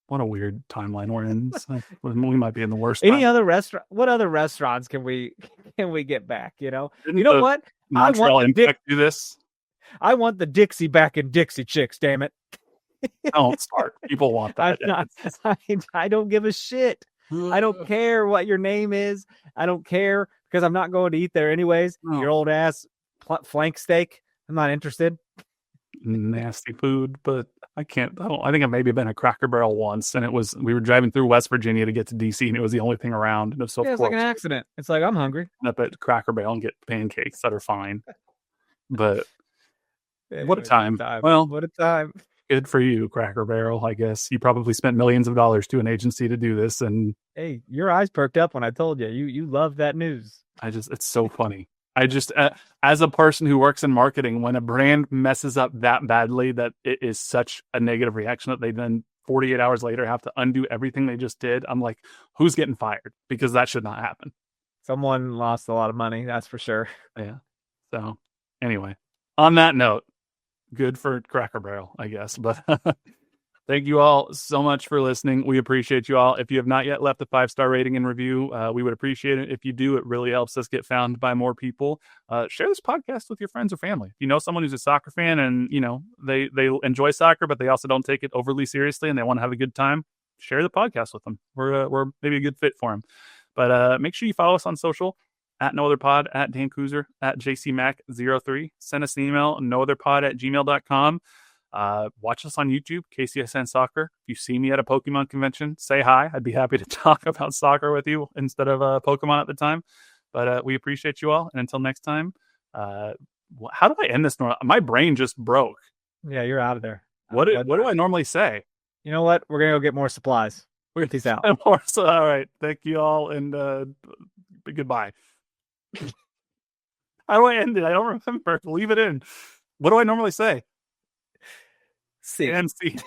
What a weird timeline we're in. We might be in the worst. Other restaurant? What other restaurants can we get back? Didn't what? Montreal Impact do this? I want the Dixie back in Dixie Chicks. Damn it! Don't start. People want that. I don't give a shit. I don't care what your name is. I don't care because I'm not going to eat there anyways. Your old ass flank steak. I'm not interested. Nasty food, but I think I've maybe been a Cracker Barrel once, and we were driving through West Virginia to get to DC, and it was the only thing around. And so it's like an accident. It's like, I'm hungry. Up at Cracker Barrel and get pancakes that are fine. But what a time. Well, what a time. Good for you, Cracker Barrel. I guess you probably spent millions of dollars to an agency to do this, and hey, your eyes perked up when I told you. You love that news. It's so funny. I just, as a person who works in marketing, when a brand messes up that badly, that it is such a negative reaction that they then 48 hours later have to undo everything they just did. I'm like, who's getting fired? Because that should not happen. Someone lost a lot of money. That's for sure. Yeah. So anyway, on that note, good for Cracker Barrel, I guess. But thank you all so much for listening. We appreciate you all. If you have not yet left a 5-star rating and review, we would appreciate it. If you do, it really helps us get found by more people. Share this podcast with your friends or family. If you know someone who's a soccer fan and, they enjoy soccer, but they also don't take it overly seriously and they want to have a good time, share the podcast with them. We're maybe a good fit for them. But make sure you follow us on social. At NoOtherPod, at Dan Kooser, at JCMac03. Send us an email, nootherpod@gmail.com. Watch us on YouTube, KCSN Soccer. If you see me at a Pokemon convention, say hi. I'd be happy to talk about soccer with you instead of Pokemon at the time. But we appreciate you all. And until next time, how do I end this? My brain just broke. Yeah, you're out of there. What do I normally say? You know what? We're going to go get more supplies. We're going to peace out. So, all right. Thank you all. And goodbye. How do I end it? I don't remember. Leave it in. What do I normally say? See. And see.